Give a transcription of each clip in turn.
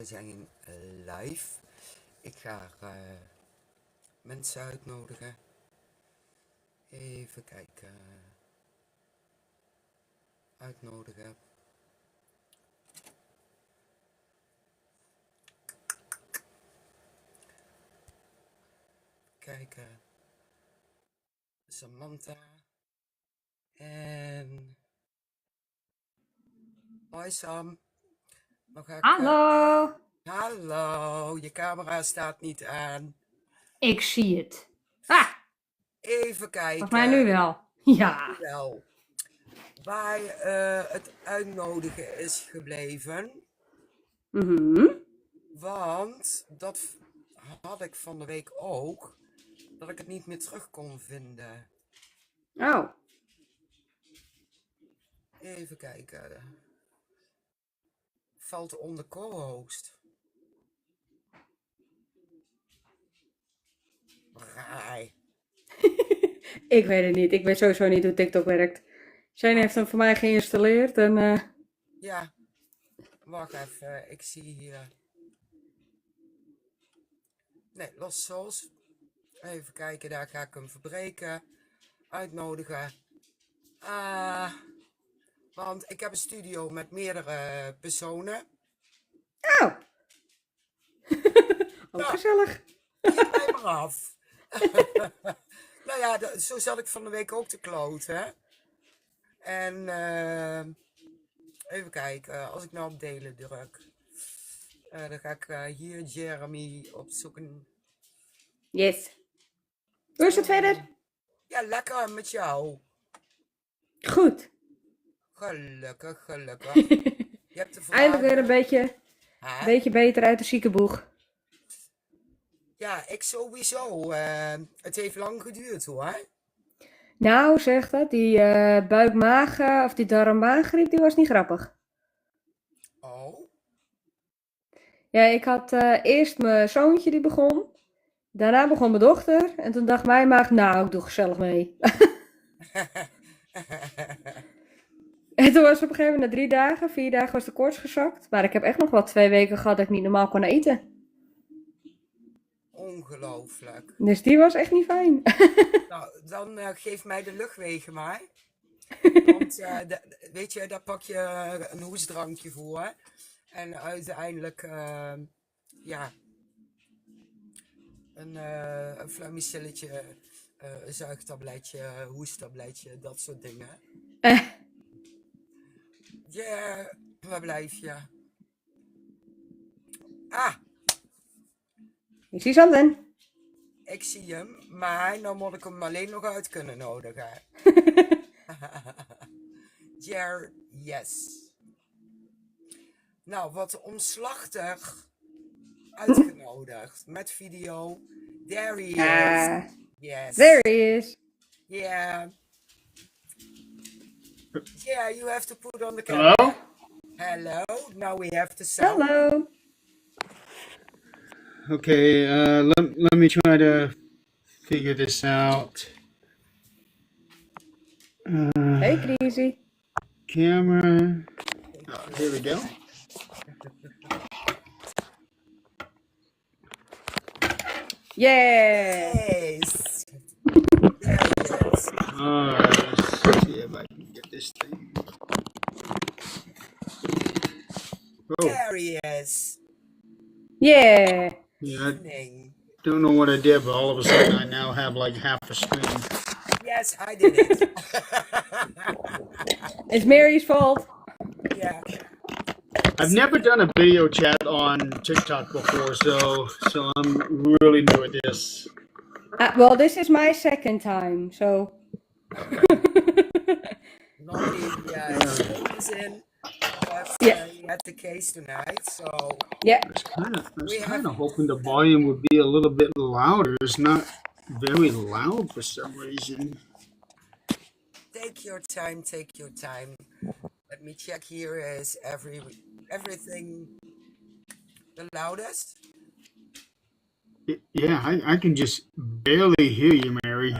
zijn live. Ik ga mensen uitnodigen. Even kijken. Uitnodigen. Kijken. Samantha. En... Hoi Sam. Dan ga ik, Hallo. Hallo, je camera staat niet aan. Ik zie het. Ah, Even kijken. volgens mij nu wel. Ja. Wel. Waar het uitnodigen is gebleven. Want dat had ik van de week ook. Dat ik het niet meer terug kon vinden. Oh. Even kijken. Valt onder co-host. Raai. Ik weet het niet. Ik weet sowieso niet hoe TikTok werkt. Shane heeft hem voor mij geïnstalleerd en... Ja. Wacht even. Ik zie hier... Nee, Lost Souls. Even kijken, daar ga ik hem verbreken. Uitnodigen. Want ik heb een studio met meerdere personen. Oh. Ook gezellig. Geef mij maar af. Nou ja, zo zat ik van de week ook te kloten. En even kijken, als ik nou op delen druk. Dan ga ik hier Jeremy opzoeken. Yes. Hoe is het verder? Ja, lekker met jou. Goed. Gelukkig. Je hebt er Eindelijk weer een beetje beter uit de ziekenboeg. Ja, ik sowieso. Het heeft lang geduurd hoor. Nou, zegt dat. Die buik-maag of die darm-maaggriep, die was niet grappig. Oh. Ja, ik had eerst mijn zoontje die begon. Daarna begon mijn dochter. En toen dacht mijn maag, nou, ik doe gezellig mee. En toen was op een gegeven moment na 3 dagen, 4 dagen was de koorts gezakt. Maar ik heb echt nog wel 2 weken gehad dat ik niet normaal kon eten. Ongelooflijk. Dus die was echt niet fijn. Nou, dan geef mij de luchtwegen maar. Want weet je, daar pak je een hoesdrankje voor. En uiteindelijk, ja, een flamicilletje, een zuigtabletje, hoestabletje, dat soort dingen. Ja, waar blijf je? Ah! Ik zie something. Ik zie hem, maar nou moet ik hem alleen nog uit kunnen nodigen. Jer, yes. Nou, wat omslachtig uitgenodigd met video. There he is. Yes. There he is. Yeah. Yeah, you have to put on the camera. Hello. Now we have the sound. Hello. Okay, let me try to figure this out. Take it easy. Camera. Oh, here we go. Yes. Yes. Let's see if I can get this thing. Oh. There he is. Yeah. Yeah, I don't know what I did, but all of a sudden I now have like half a screen. Yes, I did it. It's Mary's fault. Yeah. I've never done a video chat on TikTok before, so I'm really new at this. Well, this is my second time, so. Normally, is in, but you had the case tonight, so. Yeah. I was kind of hoping the volume would be a little bit louder. It's not very loud for some reason. Take your time. Let me check here. Is everything the loudest? Yeah, I can just barely hear you, Mary.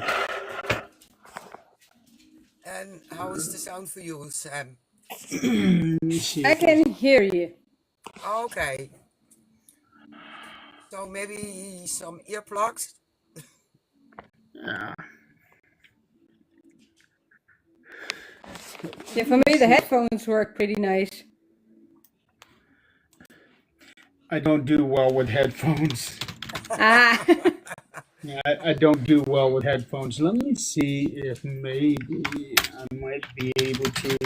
And how is the sound for you, Sam? Let me see. I can hear you. Okay. So maybe some earplugs. Yeah. Yeah, for me the headphones work pretty nice. I don't do well with headphones. Ah, Yeah, I don't do well with headphones. Let me see if maybe I might be able to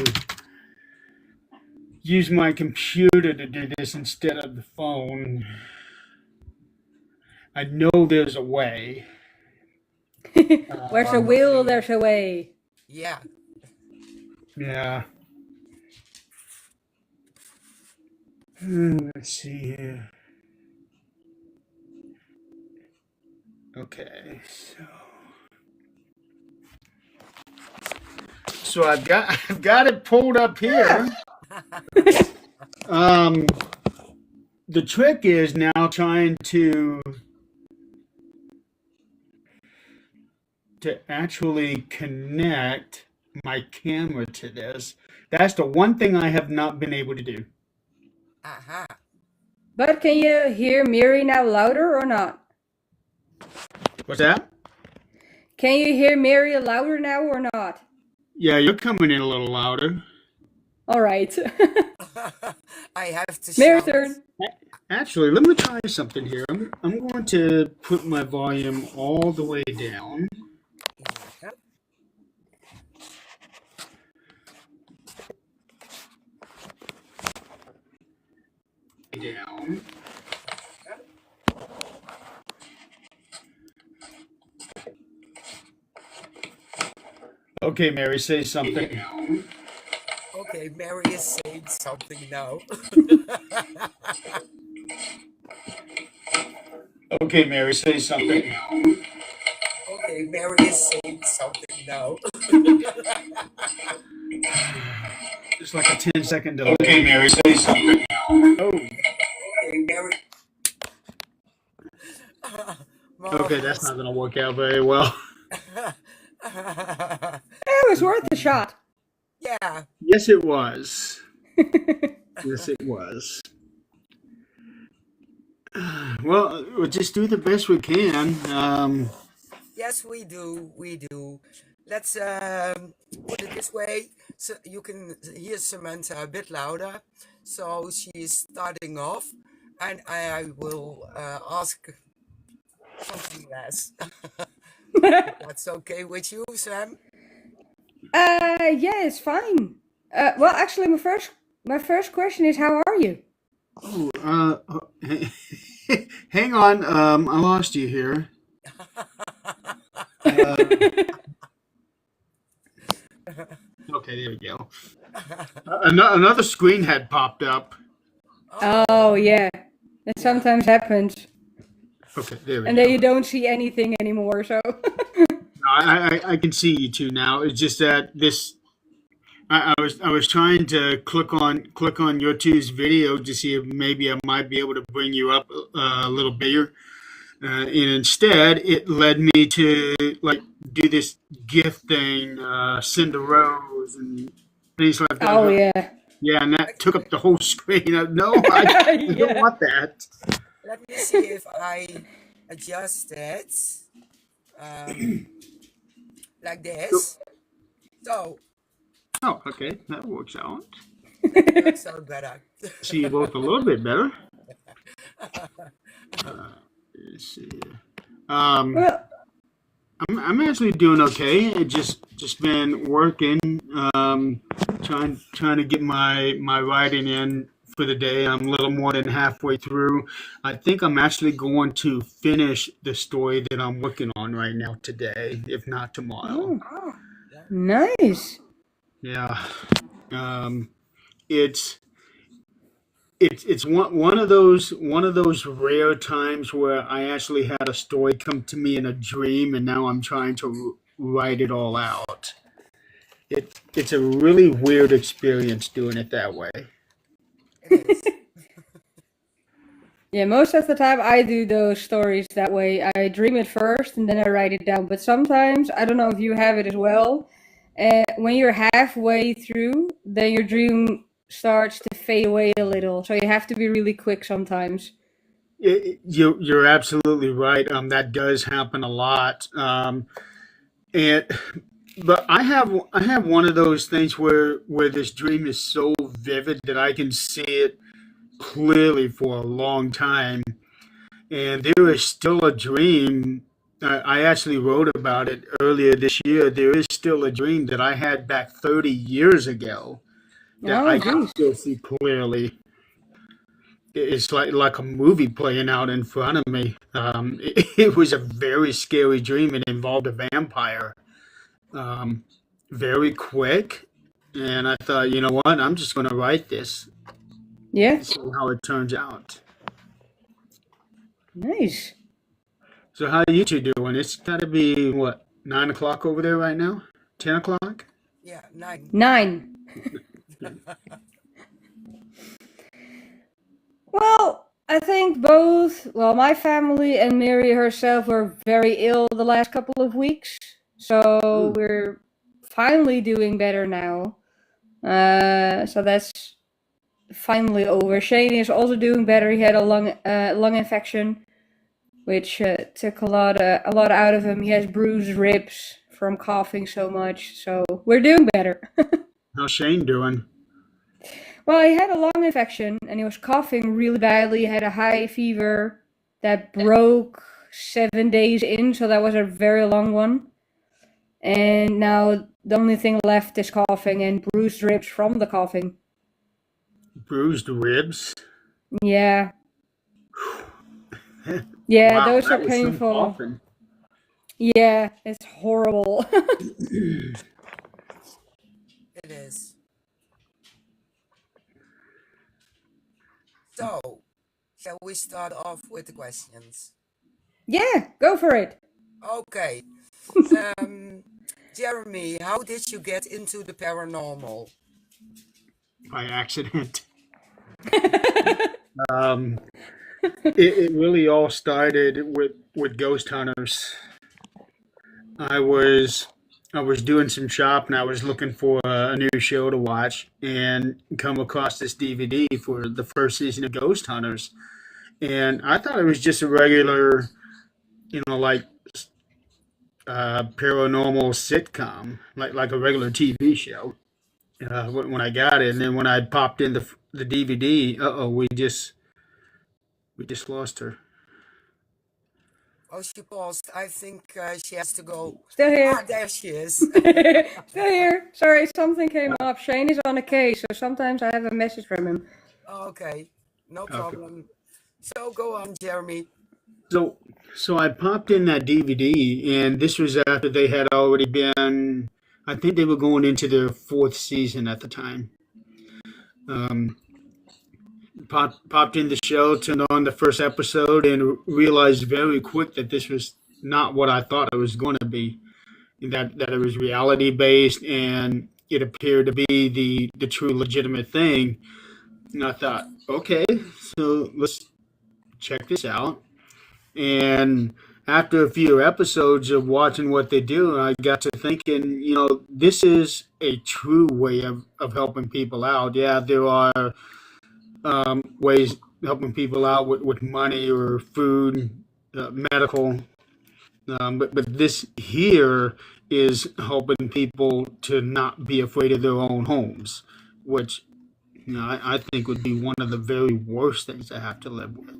use my computer to do this instead of the phone. I know there's a way. where's a will, Probably. there's a way. Yeah. Yeah. Let's see here. Okay, so I've got it pulled up here. Um, the trick is now trying to actually connect my camera to this. That's the one thing I have not been able to do. Aha. But can you hear Miri now louder or not? What's that? Can you hear Miri louder now or not? Yeah, you're coming in a little louder. All right. I have to Mary's shout. turn. Actually, let me try something here. I'm going to put my volume all the way down. Yeah. Down. Okay, Mary, say something. Okay, Mary is saying something now. Okay, Mary, say something. Okay, Mary is saying something now. It's like a 10-second delay. Okay, Mary, say something. Oh. Okay, Mary. Okay, that's not going to work out very well. It was worth a shot. Yeah. Yes, it was. Yes, it was. Well, we'll just do the best we can. Yes, we do. We do. Let's put it this way, so you can hear Samantha a bit louder. So she is starting off, and I will ask something less. That's okay with you, Sam? Yeah, it's fine. Well, actually, my first question is, how are you? Oh, hang on. I lost you here. Okay, there we go. Another screen had popped up. Oh, yeah. That sometimes happens. Okay, there we And go. then you don't see anything anymore, so. I can see you two now. It's just that this. I was trying to click on your two's video to see if maybe I might be able to bring you up a little bigger. And instead, it led me to like do this gift thing, send a rose and things like that. Oh, yeah. Yeah, and that took up the whole screen. No, I don't Yeah. want that. Let me see if I adjust it like this. So Oh, okay, that works out. that works out better. See you both a little bit better. Let's see. Well, I'm actually doing okay. It just been working, trying to get my writing in for the day. I'm a little more than halfway through. I think I'm actually going to finish the story that I'm working on right now today, if not tomorrow. oh, nice. Yeah, it's it's one of those rare times where I actually had a story come to me in a dream, and now I'm trying to write it all out. It's a really weird experience doing it that way. It is. Yeah, most of the time I do those stories that way. I dream it first and then I write it down. But sometimes, I don't know if you have it as well, when you're halfway through, then your dream starts to fade away a little. So you have to be really quick sometimes. You're absolutely right. That does happen a lot. And but I have one of those things where this dream is so vivid that I can see it clearly for a long time. And there is still a dream. I actually wrote about it earlier this year. There is still a dream that I had back 30 years ago that Oh, I can geez. still see clearly. It's like a movie playing out in front of me. It was a very scary dream. It involved a vampire, um, very quick. And I thought, you know what? I'm just going to write this Yeah, and see how it turns out. nice. So how are you two doing? It's got to be what 9 o'clock over there right now. 10 o'clock. Yeah, 9. 9. Well, I think both, well, my family and Mary herself were very ill the last couple of weeks. So Ooh, we're finally doing better now. So that's finally over. Shane is also doing better. He had a lung infection, which took a lot out of him. He has bruised ribs from coughing so much. So we're doing better. how's Shane doing? Well, he had a lung infection and he was coughing really badly. He had a high fever that broke 7 days in, so that was a very long one. And now the only thing left is coughing and bruised ribs from the coughing. Bruised ribs. Yeah, yeah, Wow, those are that was some painful. coughing. Yeah, it's horrible. It is. So, shall we start off with the questions? Yeah, go for it. Okay. Um, Jeremy, how did you get into the paranormal? By accident. Um, it really all started with ghost hunters. I was I was doing some shopping. I was looking for a new show to watch and come across this DVD for the first season of Ghost Hunters. And I thought it was just a regular, like paranormal sitcom, like a regular TV show. When I got it, and then when I popped in the DVD, we just lost her. Oh, she paused. I think she has to go. Still Ah, here. there she is. Still here. Sorry, something came up. Shane is on a case, so sometimes I have a message from him. Okay, no Okay. problem. So go on, Jeremy. So so I popped in that DVD, and this was after they had already been. I think they were going into their fourth season at the time. Um, popped in the show, turned on the first episode, and realized very quick that this was not what I thought it was going to be. That it was reality based, and it appeared to be the true legitimate thing. And I thought, okay, so let's check this out. And after a few episodes of watching what they do, I got to thinking, this is a true way of helping people out. Yeah, there are ways helping people out with money or food, medical, but this here is helping people to not be afraid of their own homes, which I think would be one of the very worst things I have to live with.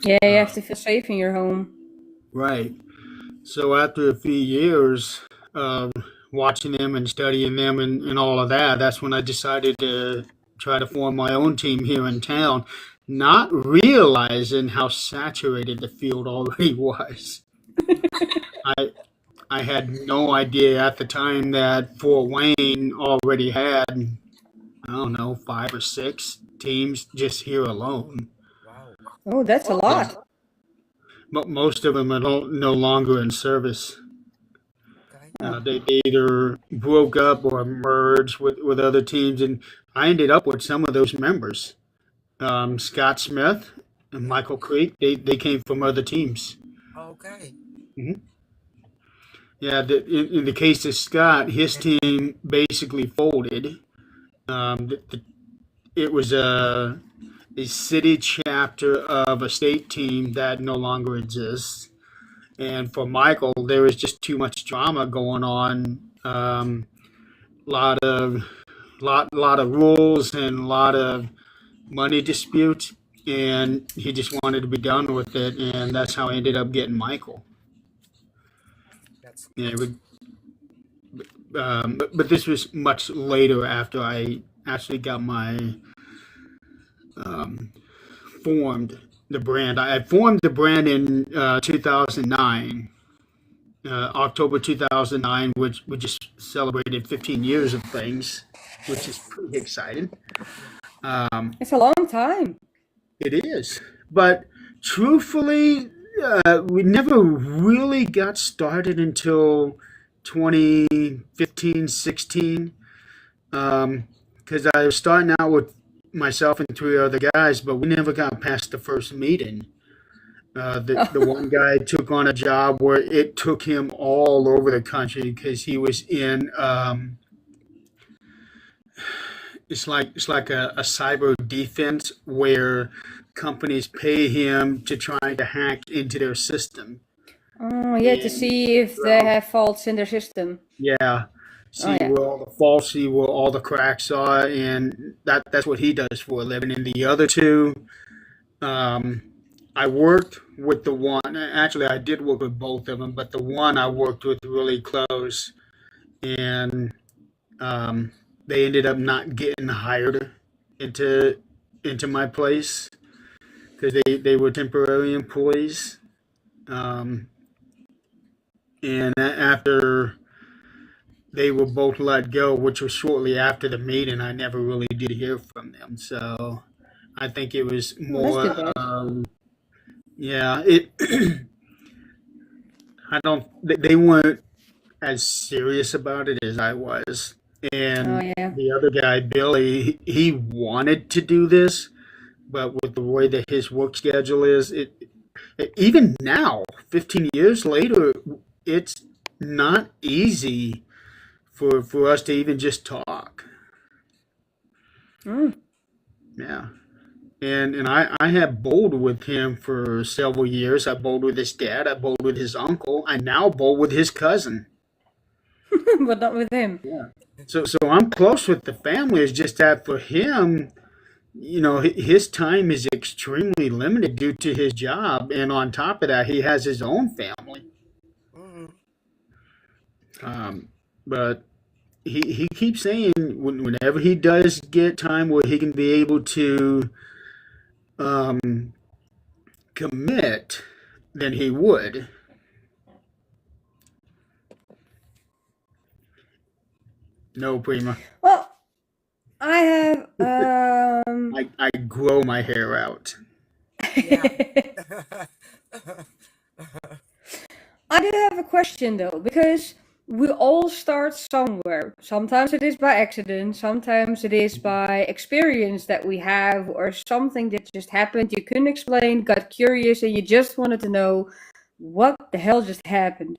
Yeah, you have Uh, to feel safe in your home. right. So after a few years of watching them and studying them and all of that, that's when I decided to try to form my own team here in town, not realizing how saturated the field already was. I I had no idea at the time that Fort Wayne already had, I don't know, 5 or 6 teams just here alone. Wow. Oh, that's a And lot. most of them are no longer in service. Okay. Oh, They either broke up or merged with other teams, and I ended up with some of those members. Scott Smith and Yeah. Michael Creek, they came from other teams. Okay. Mhm. Yeah, in the case of Scott, his team basically folded. Um, the, the, it was a city chapter of a state team that no longer exists. And for Michael, there was just too much drama going on. Lot of lot of rules and a lot of money disputes, and he just wanted to be done with it, and that's how I ended up getting Michael. That's Yeah, good. but this was much later after I actually got my um, formed the brand. I formed the brand in 2009, October 2009, which we just celebrated 15 years of things, which is pretty exciting. Um, It's a long time. it is, but truthfully, we never really got started until 2015, 16. Because I was starting out with myself and three other guys, but we never got past the first meeting. The one guy took on a job where it took him all over the country because he was in it's like a cyber defense where companies pay him to try to hack into their system Oh, yeah, to and see if they well, have faults in their system. yeah, Oh, see yeah. where all the faults, see where all the cracks are, and that's what he does for a living. And the other two, um, I worked with the one. Actually, I did work with both of them, but the one I worked with really close, and um, they ended up not getting hired into into my place because they were temporary employees. Um, and after they were both let go, which was shortly after the meeting, I never really did hear from them. So I think it was Oh, that's too more, bad. yeah, it. I don't. They weren't as serious about it as I was. Oh, And yeah. the other guy, Billy, he wanted to do this, but with the way that his work schedule is, even now, 15 years later, it's not easy for us to even just talk. Mm. Yeah. And I have bowled with him for several years. I bowled with his dad. I bowled with his uncle. I now bowl with his cousin. But not with him. Yeah. So I'm close with the family. It's just that for him, his time is extremely limited due to his job, and on top of that, he has his own family. Hmm. Um, but he keeps saying whenever he does get time where he can be able to um, commit, then he would. No, Prima. Well, I have I grow my hair out. Yeah. I do have a question though, because we all start somewhere. Sometimes it is by accident, sometimes it is by experience that we have, or something that just happened, you couldn't explain, got curious, and you just wanted to know what the hell just happened.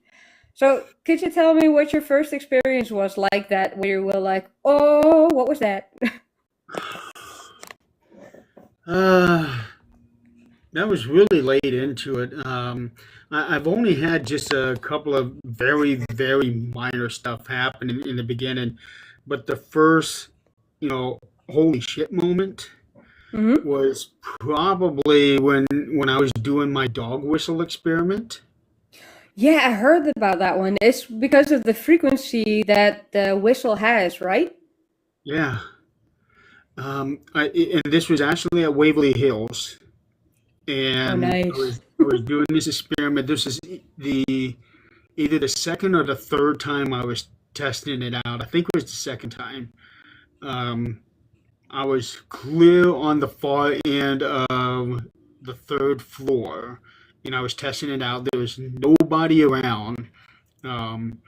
So, could you tell me what your first experience was like that, where you were like, oh, what was that? Uh, that was really late into it. I've only had just a couple of very, very minor stuff happen in the beginning, but the first, holy shit moment Hmm. was probably when I was doing my dog whistle experiment. Yeah, I heard about that one. It's because of the frequency that the whistle has, right? Yeah. And this was actually at Waverly Hills, Oh, and I nice. was I was doing this experiment. This is the either the second or the third time I was testing it out. I think it was the second time. Um, I was clear on the far end of the third floor, and I was testing it out. There was nobody around. Um,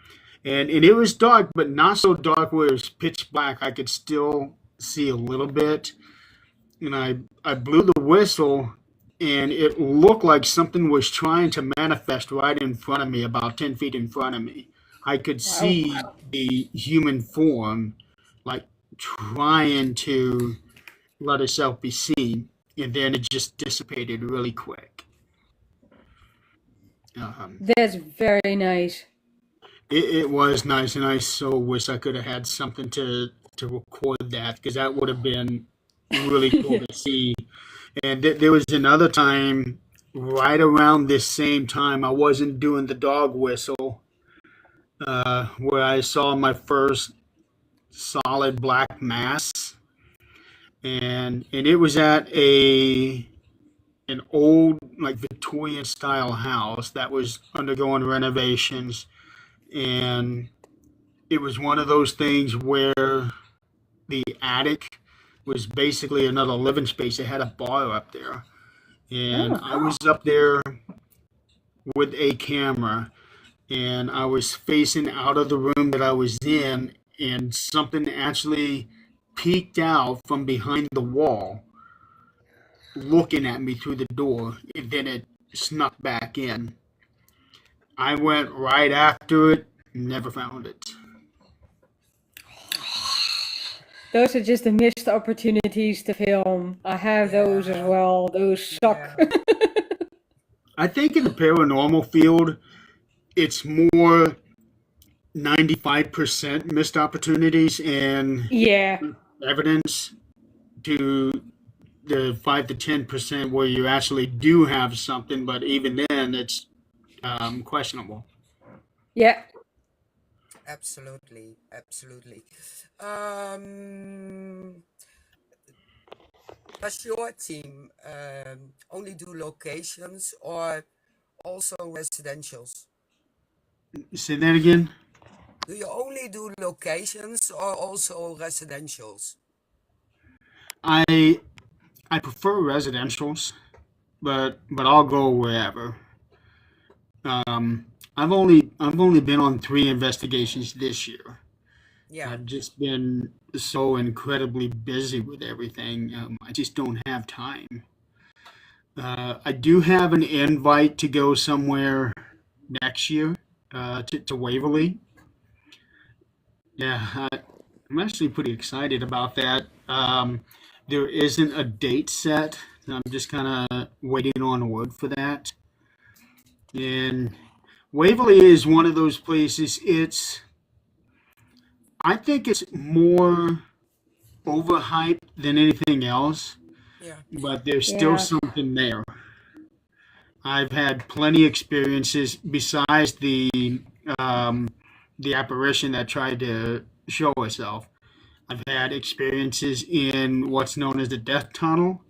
and it was dark, but not so dark where it was pitch black. I could still see a little bit, and I blew the whistle, and it looked like something was trying to manifest right in front of me, about 10 feet in front of me. I could Wow. see the human form, like trying to let itself be seen. and then it just dissipated really quick. That's very nice. It was nice, and I so wish I could have had something to record that, because that would have been really cool Yeah. to see. And there was another time, right around this same time, I wasn't doing the dog whistle, where I saw my first solid black mass, and it was at a an old, like, Victorian style house that was undergoing renovations, and it was one of those things where the attic was basically another living space. It had a bar up there, and Oh. I was up there with a camera, and I was facing out of the room that I was in, and something actually peeked out from behind the wall, looking at me through the door, and then it snuck back in. I went right after it, never found it. Those are just the missed opportunities to film. I have those as Yeah, well. Those suck. yeah, I think in the paranormal field, it's more 95% missed opportunities and Yeah. evidence, to the 5 to 10% where you actually do have something, but even then, it's questionable. Yeah. absolutely, absolutely. Um, does your team only do locations or also residentials? Say that again. Do you only do locations or also residentials? I I prefer residentials, but I'll go wherever. Um, I've only been on 3 investigations this year. Yeah, I've just been so incredibly busy with everything. I just don't have time. I do have an invite to go somewhere next year, to Waverly. Yeah, I'm actually pretty excited about that. There isn't a date set. I'm just kind of waiting on word for that. And Waverly is one of those places. I think it's more overhyped than anything else, yeah, but there's still Yeah. something there. I've had plenty experiences besides um, the apparition that tried to show itself. I've had experiences in what's known as the death tunnel,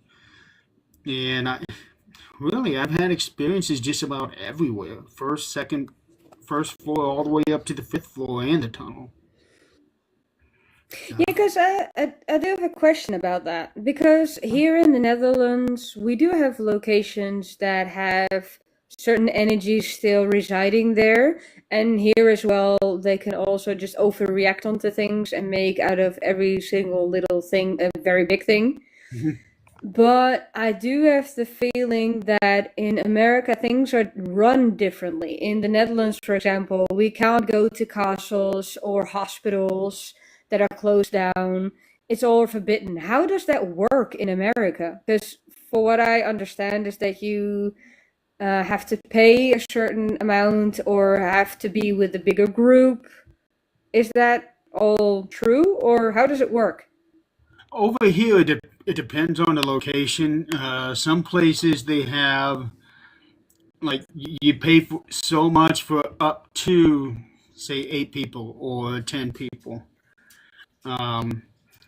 and I've had experiences just about everywhere. First, second, first floor, all the way up to the fifth floor and the tunnel. Yeah, because I do have a question about that. Because here in the Netherlands, we do have locations that have certain energies still residing there. And here as well, they can also just overreact onto things and make out of every single little thing a very big thing. Mhm. But I do have the feeling that in America things are run differently. In the Netherlands, for example, we can't go to castles or hospitals that are closed down. It's all forbidden. How does that work in America? Because for what I understand is that you have to pay a certain amount or have to be with a bigger group. Is that all true, or how does it work? Over here, it depends on the location. Some places they have, like, you pay for so much for up to, say, 8 people or 10 people. Um,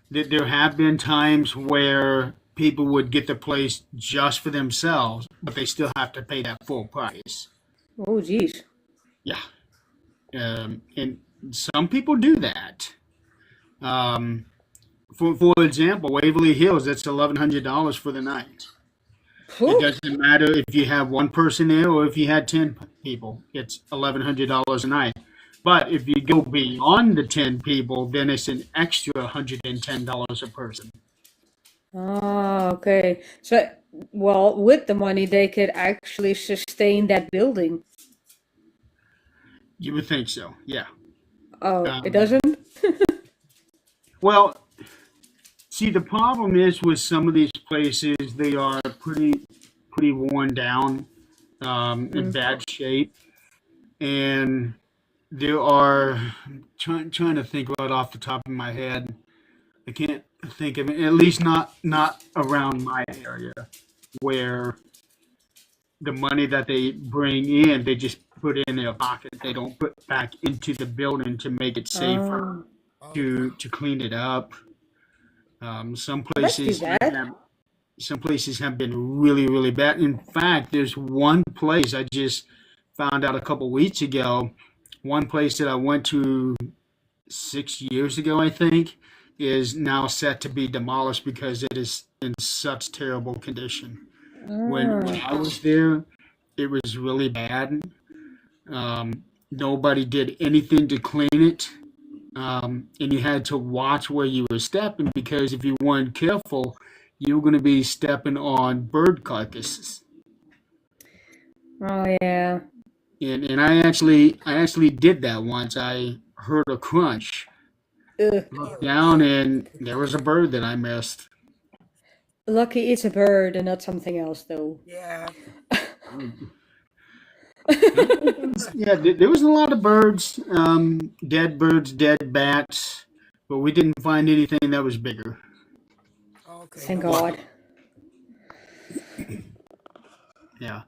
there have been times where people would get the place just for themselves, but they still have to pay that full price. Oh, geez. Yeah, and some people do that. Um, for example, Waverly Hills, that's $1,100 for the night. It Phew. doesn't matter if you have one person there or if you had 10 people. It's $1,100 a night. But if you go beyond the 10 people, then it's an extra $110 a person. Ah, okay. So, well, with the money, they could actually sustain that building. You would think so, yeah. Oh, it Um, doesn't? well, see, the problem is with some of these places, they are pretty worn down, in Mm. bad shape, and there are trying to think right off the top of my head. I can't think of it, at least not around my area, where the money that they bring in, they just put in their pocket. They don't put back into the building to make it safer, Oh, Okay. to clean it up. Some well, that's too places bad. have some places have been really bad. In fact, there's one place I just found out a couple weeks ago. One place that I went to 6 years ago, I think, is now set to be demolished because it is in such terrible condition. When Oh, I was there, it was really bad. Nobody did anything to clean it, and you had to watch where you were stepping because if you weren't careful, you were going to be stepping on bird carcasses. oh yeah. And I actually did that once. I heard a crunch, Ugh. looked Oh, down, and there was a bird that I missed. Lucky it's a bird and not something else, though. yeah. Yeah, there was a lot of birds, dead bats, but we didn't find anything that was bigger. Okay, Thank that's God. good. Yeah.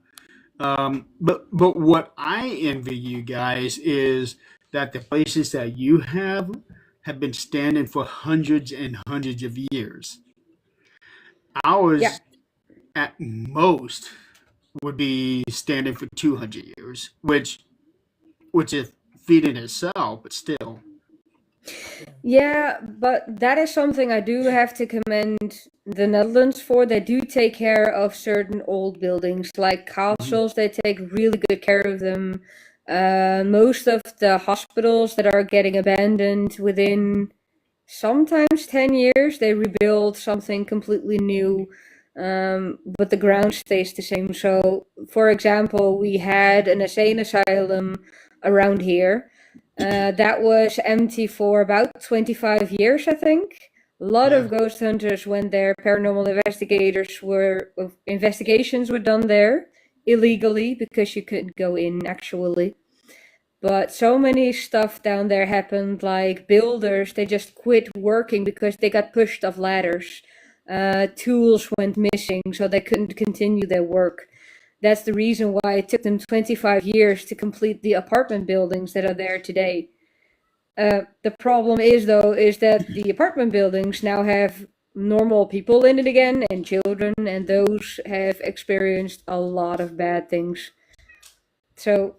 But what I envy you guys is that the places that you have been standing for hundreds and hundreds of years. Yeah. Ours, at most, would be standing for 200 years, which is feat in itself, but still. Yeah. Yeah, but that is something I do have to commend the Netherlands for. They do take care of certain old buildings, like Mhm. castles, they take really good care of them. Most of the hospitals that are getting abandoned within sometimes 10 years, they rebuild something completely new, but the ground stays the same. So, for example, we had an insane asylum around here. That was empty for about 25 years, I think. A lot Yeah. of ghost hunters went there. Paranormal investigations were done there illegally because you couldn't go in actually. But so many stuff down there happened, like builders, they just quit working because they got pushed off ladders. Tools went missing, so they couldn't continue their work. That's the reason why it took them 25 years to complete the apartment buildings that are there today. The problem is, though, is that the apartment buildings now have normal people in it again and children, and those have experienced a lot of bad things. So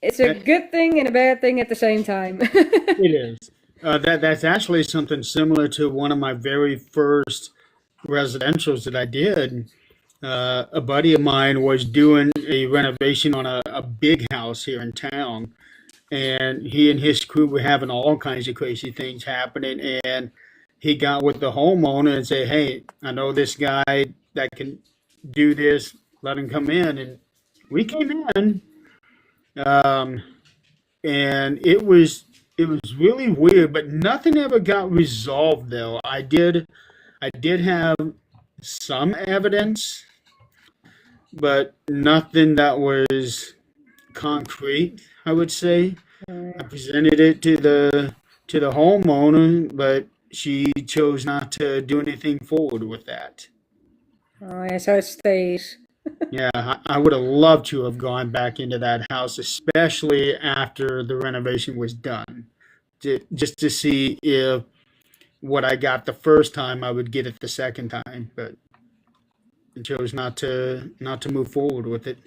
it's a That good thing and a bad thing at the same time. it is. That's actually something similar to one of my very first residentials that I did. A buddy of mine was doing a renovation on a big house here in town, and he and his crew were having all kinds of crazy things happening. And he got with the homeowner and said, "Hey, I know this guy that can do this. Let him come in." And we came in, um, and it was really weird, but nothing ever got resolved. Though I did have some evidence, but nothing that was concrete, I would say. I presented it to the homeowner, but she chose not to do anything forward with that. Oh yeah, so it stays. Yeah, I would have loved to have gone back into that house, especially after the renovation was done, just to see if what I got the first time I would get it the second time. But I chose not to move forward with it.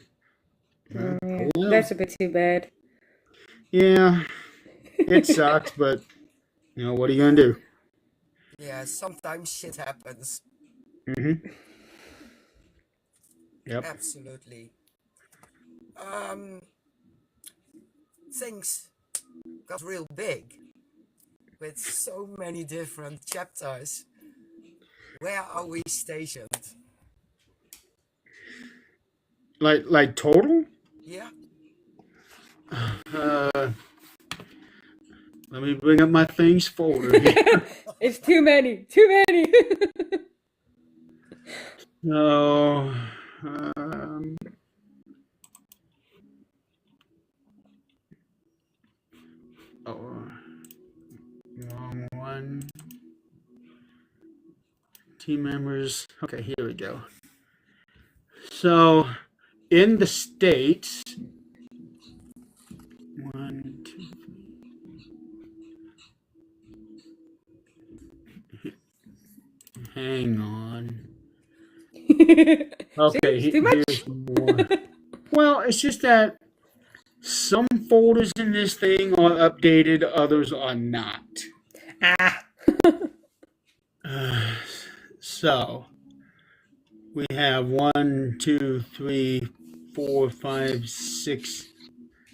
Oh Oh yeah, well, that's a bit too bad. yeah, it sucks, but what are you gonna do? Yeah, sometimes shit happens. Hmm. Yep. Absolutely. Um, things got real big with so many different chapters. Where are we stationed? Like total. Yeah. Uh, Let me bring up my things folder here. It's too many, too many. So, um, oh, wrong one. Team members. Okay, here we go. So, in the States, one, two, hang on. See, Okay, it's too much. here's more. Well, it's just that some folders in this thing are updated, others are not. Ah. So, we have 1, 2, 3, 4, 5, 6,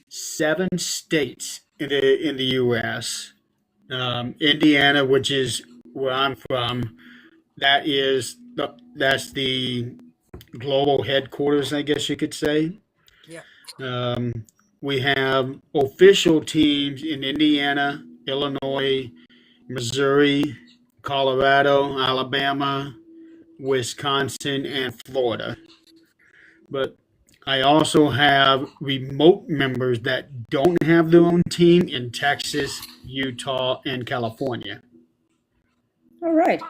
7 states in the U.S. Indiana, which is where I'm from, that's the global headquarters, I guess you could say. Yeah. Um, we have official teams in Indiana, Illinois, Missouri, Colorado, Alabama, Wisconsin, and Florida. But I also have remote members that don't have their own team in Texas, Utah, and California. All right.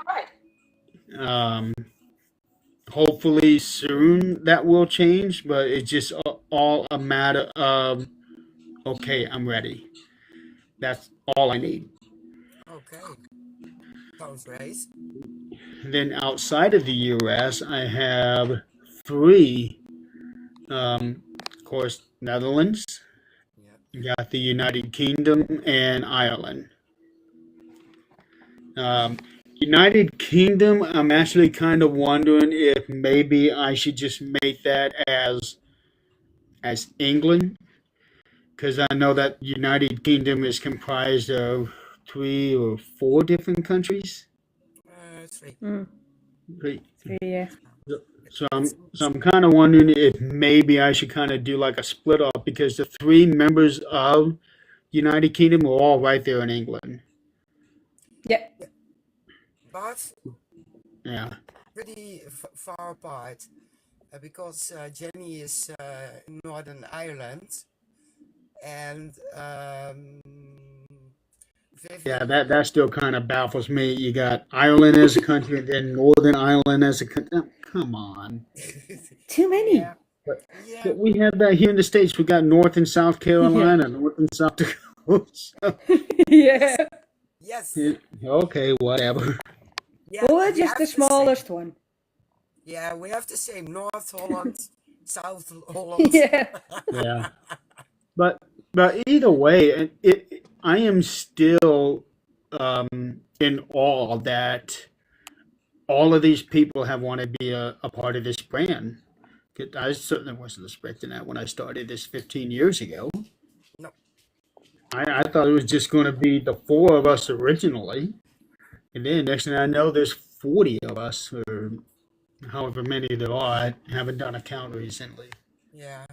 Um, Hopefully soon that will change, but it's just all a matter of, okay, I'm ready. That's all I need. Okay. Sounds great. Then outside of the US, I have three, of course, Netherlands, Yeah. you got the United Kingdom, and Ireland. Um, United Kingdom, I'm actually kind of wondering if maybe I should just make that as England, because I know that United Kingdom is comprised of 3 or 4 different countries. Three. Mm, Right. yeah. So I'm It's, so I'm kind of wondering if maybe I should kind of do like a split off because the 3 members of United Kingdom are all right there in England. Yeah. but Yeah. pretty far apart because Jenny is in Northern Ireland and Yeah, Vivian. that still kind of baffles me. You got Ireland as a country, and then Northern Ireland as a country. Come on. Too many. Yeah. But, Yeah. but we have that here in the States. We got North and South Yeah. Carolina, North and South Dakota. So, Yeah. Yes. Yes. yeah, okay, whatever. Yeah. Well, it's We just have the the same. smallest one. Yeah, we have the same. North Holland, South Holland. Yeah. Yeah. But either way, I am still in awe that all of these people have wanted to be a part of this brand. 'Cause I certainly wasn't expecting that when I started this 15 years ago. No. I thought it was just going to be the 4 of us originally, and then next thing I know, there's 40 of us, or however many there are. I haven't done a count recently. Yeah.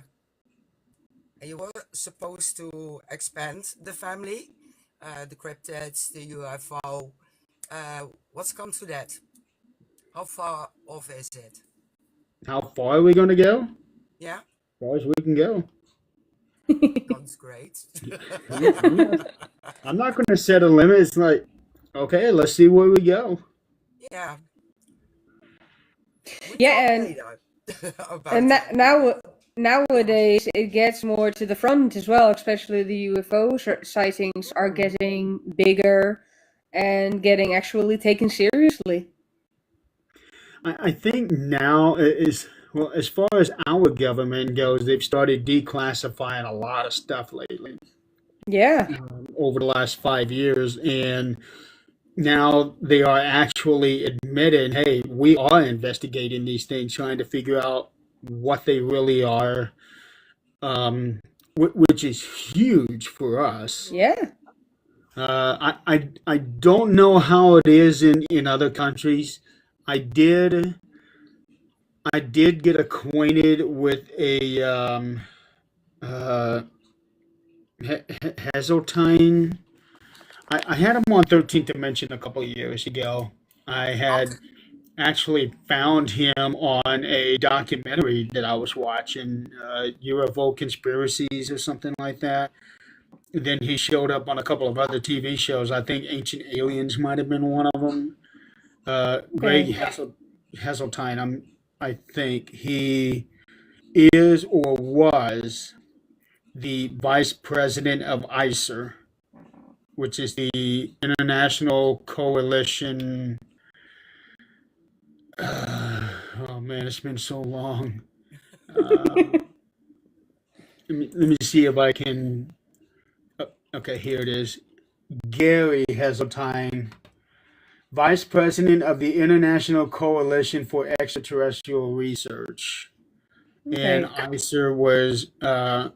And you were supposed to expand the family, the cryptids, the UFO. What's come to that? How far off is it? How far are we going to go? Yeah, As far as we can go. sounds great. I'm not going to set a limit. It's like, okay, let's see where we go. Yeah, we Yeah, talk and later about that. nowadays it gets more to the front as well. Especially the UFO sightings are getting bigger and getting actually taken seriously. I think now is, well, as far as our government goes, they've started declassifying a lot of stuff lately Yeah. over the last 5 years. And now they are actually admitting, hey, we are investigating these things, trying to figure out what they really are, which is huge for us. Yeah. I don't know how it is in other countries. I did get acquainted with a uh, Heseltine. I had him on 13th Dimension a couple of years ago. I had Okay. actually found him on a documentary that I was watching, UFO conspiracies or something like that. And then he showed up on a couple of other TV shows. I think Ancient Aliens might have been one of them. Greg Okay. Heseltine, I think he is or was the vice president of ICER, which is the International Coalition. Oh man, it's been so long. Let me see if I can. Okay, here it is. Gary Heseltine, vice president of the International Coalition for Extraterrestrial Research. And Okay. ICER was a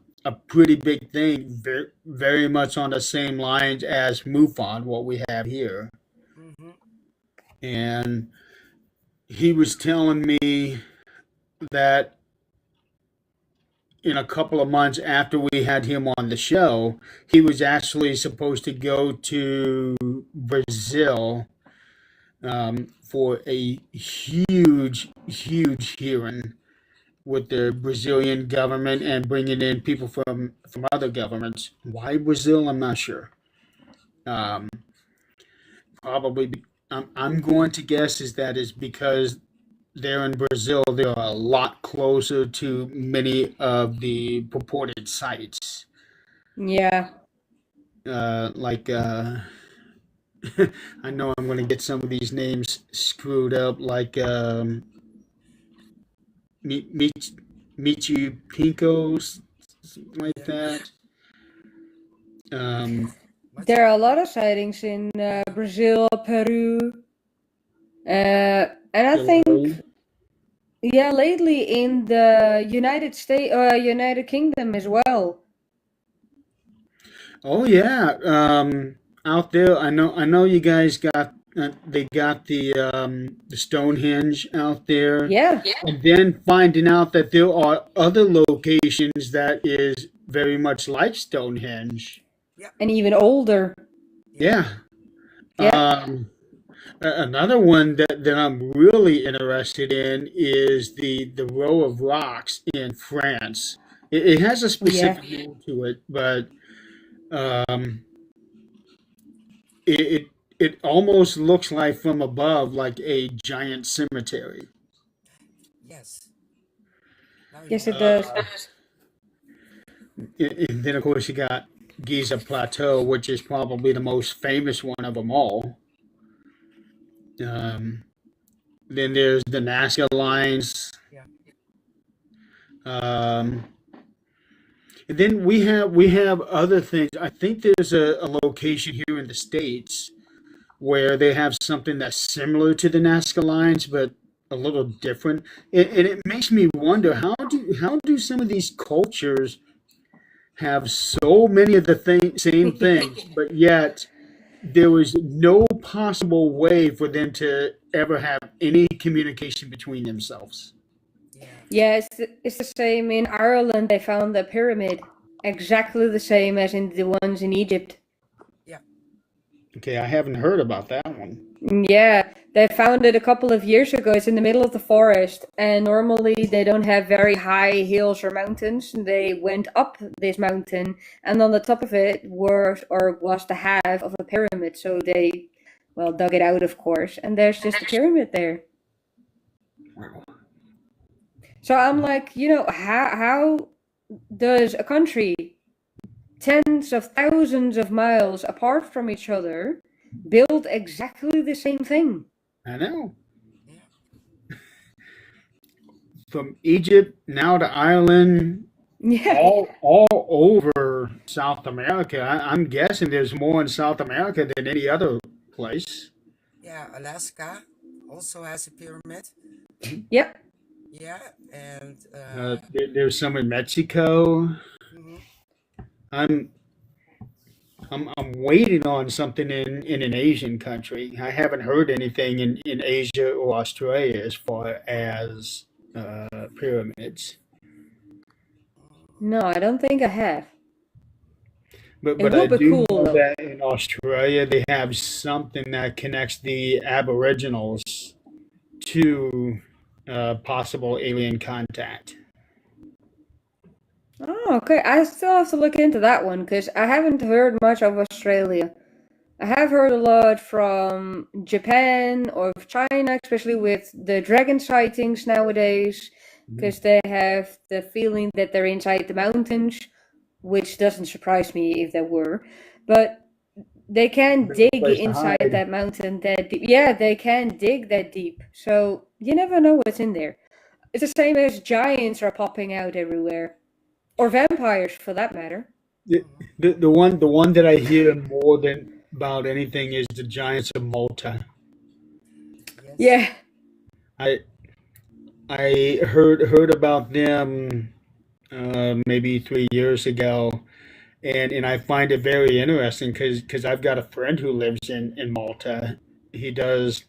pretty big thing, very, very much on the same lines as MUFON, what we have here. Mm-hmm. And he was telling me that in a couple of months after we had him on the show, he was actually supposed to go to Brazil for a huge, huge hearing with the Brazilian government and bringing in people from other governments. Why Brazil? I'm not sure. Um, probably, I'm going to guess is that is because there in Brazil, they're a lot closer to many of the purported sites. Yeah. Like, I know I'm going to get some of these names screwed up, like Michi Pinkos, something like Yeah. that. Um, Machu There are a lot of Picchu. sightings in Brazil, Peru, and I Chile. think, yeah, lately in the United States, United Kingdom as well. Oh yeah, out there. I know you guys got. They got the Stonehenge out there, Yeah, and then finding out that there are other locations that is very much like Stonehenge. Yeah. and even older. Yeah. Yeah. Yeah. Um, Another one that I'm really interested in is the row of rocks in France. It has a Yeah. specific name to it, but um, it it almost looks like from above like a giant cemetery. Yes. Now you Yes, it mention does. it. And then of course you got Giza Plateau, which is probably the most famous one of them all. Um, then there's the Nazca lines. Yeah. Um, and then we have other things. I think there's a location here in the States where they have something that's similar to the Nazca lines, but a little different. And it makes me wonder how do some of these cultures have so many of the same things, but yet there was no possible way for them to ever have any communication between themselves. Yeah. Yeah, it's the same in Ireland. They found a pyramid exactly the same as in the ones in Egypt. Yeah. Okay, I haven't heard about that one. Yeah, they found it a couple of years ago. It's in the middle of the forest, and normally they don't have very high hills or mountains. They went up this mountain, and on the top of it was the half of a pyramid. So they, well, dug it out, of course, and there's just a pyramid there. Wow. So I'm like, how does a country tens of thousands of miles apart from each other build exactly the same thing? I know. Yeah. From Egypt now to Ireland, Yeah. all over South America. I'm guessing there's more in South America than any other place. Yeah. Alaska also has a pyramid. Yep. Yeah. And There's some in Mexico. mhm. I'm I'm waiting on something in an Asian country. I haven't heard anything in Asia or Australia as far as pyramids. No, I don't think I have. But It but I would be do cool know though. that in Australia they have something that connects the Aboriginals to possible alien contact. Oh, okay. I still have to look into that one because I haven't heard much of Australia. I have heard a lot from Japan or China, especially with the dragon sightings nowadays, because they have the feeling that they're inside the mountains, which doesn't surprise me if they were. But they can dig Place to inside hide. that mountain that deep. Yeah, they can dig that deep. So you never know what's in there. It's the same as giants are popping out everywhere, or vampires for that matter. The, Mm-hmm. the one that I hear more than about anything is the giants of Malta. Yes. Yeah, I I heard about them maybe 3 years ago, and I find it very interesting because I've got a friend who lives in Malta. He does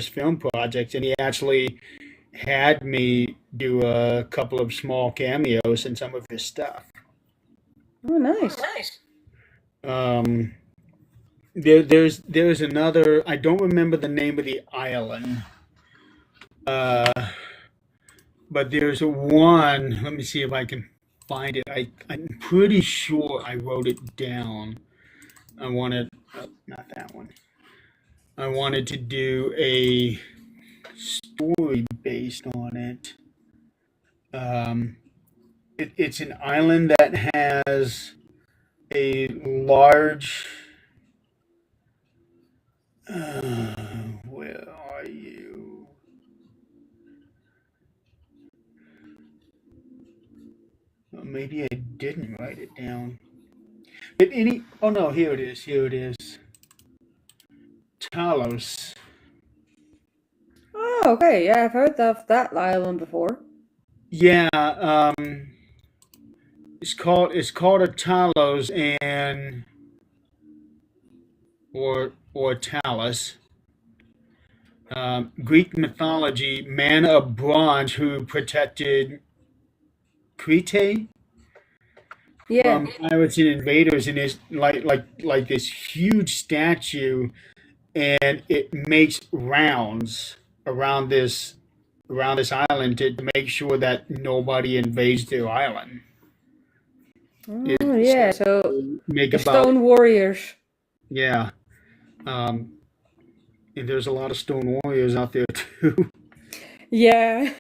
film projects, and he actually had me do a couple of small cameos in some of his stuff. oh nice. Um, there's another. I don't remember the name of the island, uh, but there's one. Let me see if I can find it. I'm pretty sure I wrote it down. I wanted, not that one. I wanted to do a story based on it. Um, it's an island that has a large. Where are you? Well, maybe I didn't write it down. Did any? Oh no, here it is. Here it is. Talos. Oh, okay. Yeah, I've heard of that island before. Yeah. It's called a Talos and or Talus. Greek mythology, man of bronze who protected Crete Yeah. from pirates and invaders, and is like this huge statue, and it makes rounds around this island to make sure that nobody invades their island. Oh, It's yeah. So make the about Stone Warriors. yeah, um, and there's a lot of stone warriors out there too. Yeah.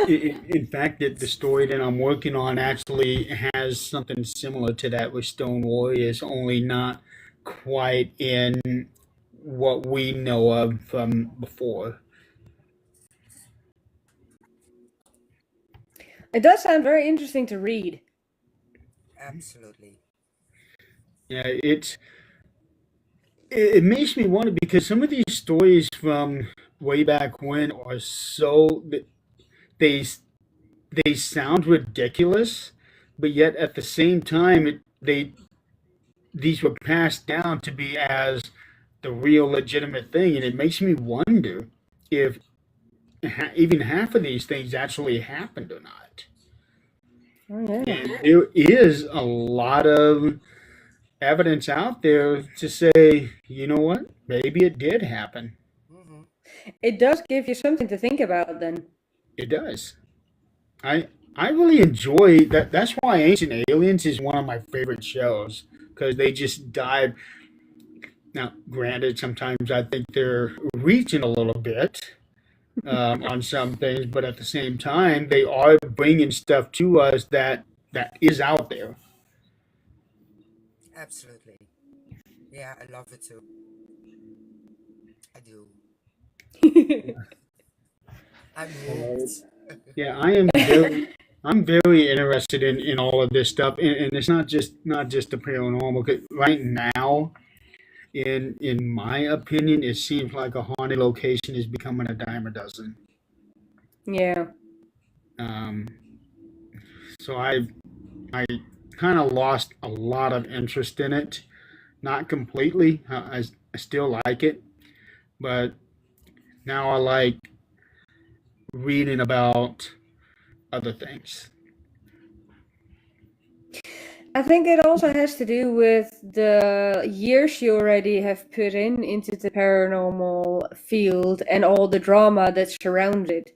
In fact, the story that I'm working on actually has something similar to that with Stone Warriors, only not quite in what we know of from before. It does sound very interesting to read. Absolutely. Yeah, it makes me wonder because some of these stories from way back when are so they they sound ridiculous, but yet at the same time they these were passed down to be as the real legitimate thing, and it makes me wonder if even half of these things actually happened or not. Oh, yeah. And there is a lot of evidence out there to say, you know what, maybe it did happen. Mm-hmm. It does give you something to think about then. It does. I really enjoy that. That's why Ancient Aliens is one of my favorite shows because they just dive. Now, granted, sometimes I think they're reaching a little bit on some things, but at the same time, they are bringing stuff to us that is out there. Absolutely. Yeah, I love it too. I do. I'm hooked. Yeah, I'm very interested in all of this stuff, and it's not just the paranormal. 'Cause right now, in my opinion, it seems like a haunted location is becoming a dime a dozen. Yeah. Um, so I kind of lost a lot of interest in it. Not completely. I still like it, but now I like reading about other things. I think it also has to do with the years you already have put into the paranormal field and all the drama that surrounds it.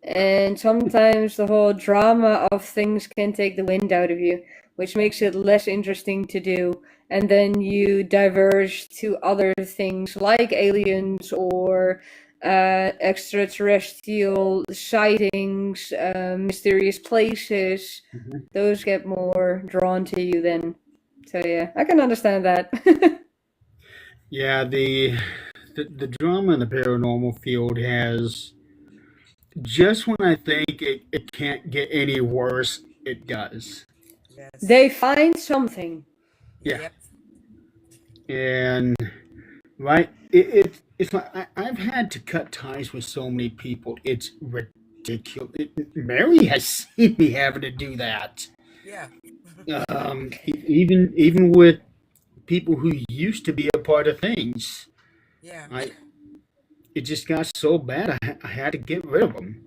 And sometimes the whole drama of things can take the wind out of you, which makes it less interesting to do. And then you diverge to other things like aliens or extraterrestrial sightings, mysterious places. Mhm. Those get more drawn to you then. So yeah, I can understand that. Yeah, the drama in the paranormal field has just when I think it can't get any worse, it does. They Yes. find something. Yeah, Yep. and right, it's like I've had to cut ties with so many people. It's ridiculous. Mary has seen me having to do that. Yeah. Even with people who used to be a part of things, Yeah. I it just got so bad. I had to get rid of them.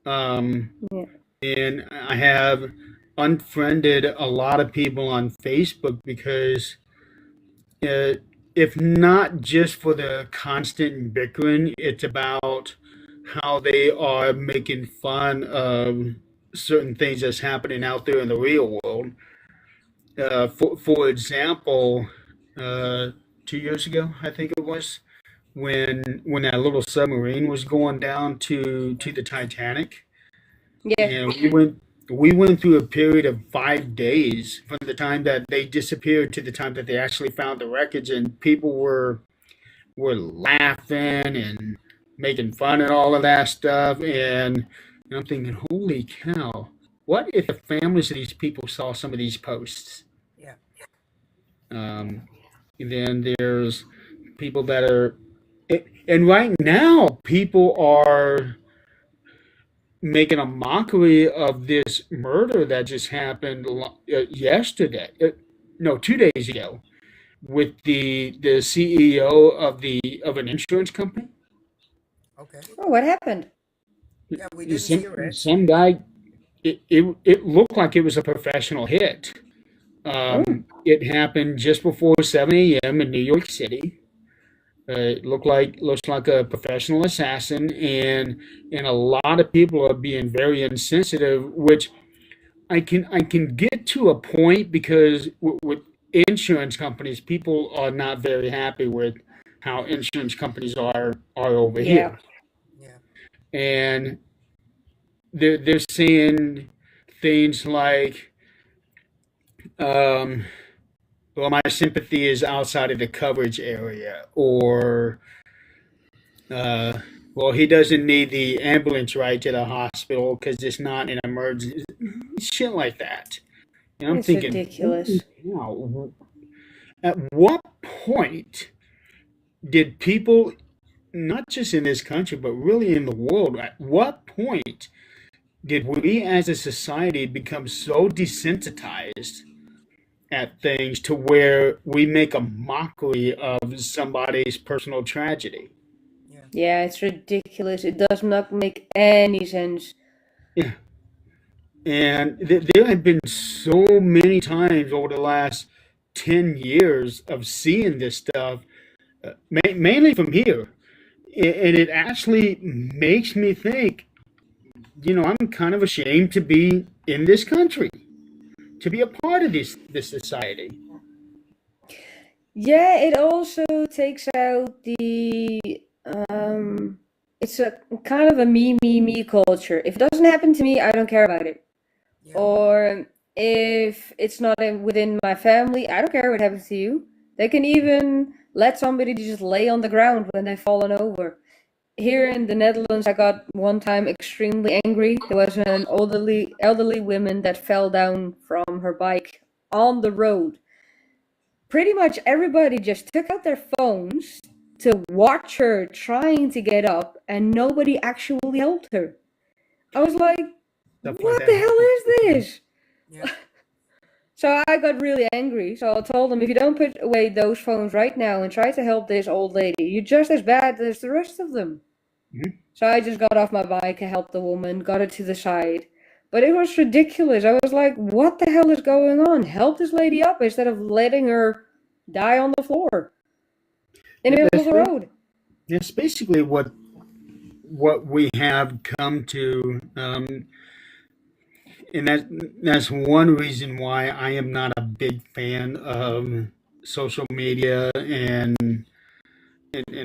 Um, Yeah. and I have unfriended a lot of people on Facebook because uh, if not just for the constant bickering, it's about how they are making fun of certain things that's happening out there in the real world. For example, uh, 2 years ago, I think it was, when that little submarine was going down to the Titanic, Yeah. and we went through a period of 5 days from the time that they disappeared to the time that they actually found the wreckage, and people were laughing and making fun and all of that stuff, and I'm thinking, holy cow, what if the families of these people saw some of these posts? Yeah. Um, and then there's people that are, and right now people are making a mockery of this murder that just happened yesterday. No, 2 days ago, with the CEO of an insurance company. Okay. Oh, what happened? Yeah, we didn't Some hear it. some guy. It looked like it was a professional hit. Oh, It happened just before 7 a.m. in New York City. It looks like a professional assassin, and a lot of people are being very insensitive, which I can get to a point because with insurance companies, people are not very happy with how insurance companies are over yeah. here, Yeah. and they're saying things like, um, "Well, my sympathy is outside of the coverage area," or Uh, well, he doesn't need the ambulance ride to the hospital because it's not an emergency. Shit like that. And I'm It's thinking, holy ridiculous. cow, at what point did people, not just in this country, but really in the world, at what point did we as a society become so desensitized at things to where we make a mockery of somebody's personal tragedy? Yeah. Yeah, it's ridiculous. It does not make any sense. Yeah. And there have been so many times over the last 10 years of seeing this stuff, mainly from here. And it actually makes me think, I'm kind of ashamed to be in this country, to be a part of this society. Yeah, it also takes out the um it's a kind of a me culture. If it doesn't happen to me, I don't care about it. Yeah. Or if it's not within my family, I don't care what happens to you. They can even let somebody just lay on the ground when they've fallen over. Here in the Netherlands, I got one time extremely angry. There was an elderly woman that fell down from her bike on the road. Pretty much everybody just took out their phones to watch her trying to get up, and nobody actually helped her. I was like, Stuff like what that the hell happens. is this? Yeah. So I got really angry. So I told them, if you don't put away those phones right now and try to help this old lady, you're just as bad as the rest of them. Mhm. So I just got off my bike and helped the woman, got her to the side. But it was ridiculous. I was like, what the hell is going on? Help this lady up instead of letting her die on the floor in the Yeah, middle of the road. that's basically what we have come to, and that's one reason why I am not a big fan of social media and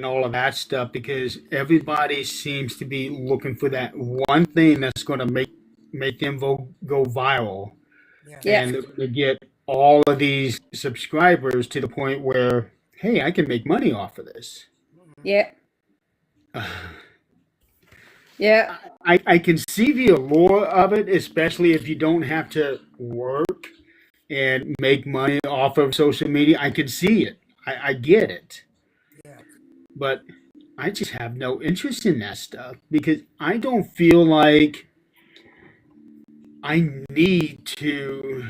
all of that stuff, because everybody seems to be looking for that one thing that's going to make them go viral, Yeah. Yeah, and to get all of these subscribers to the point where, hey, I can make money off of this. Mhm. yeah, yeah, I can see the allure of it, especially if you don't have to work and make money off of social media. I can see it. I get it. Yeah. But I just have no interest in that stuff because I don't feel like I need to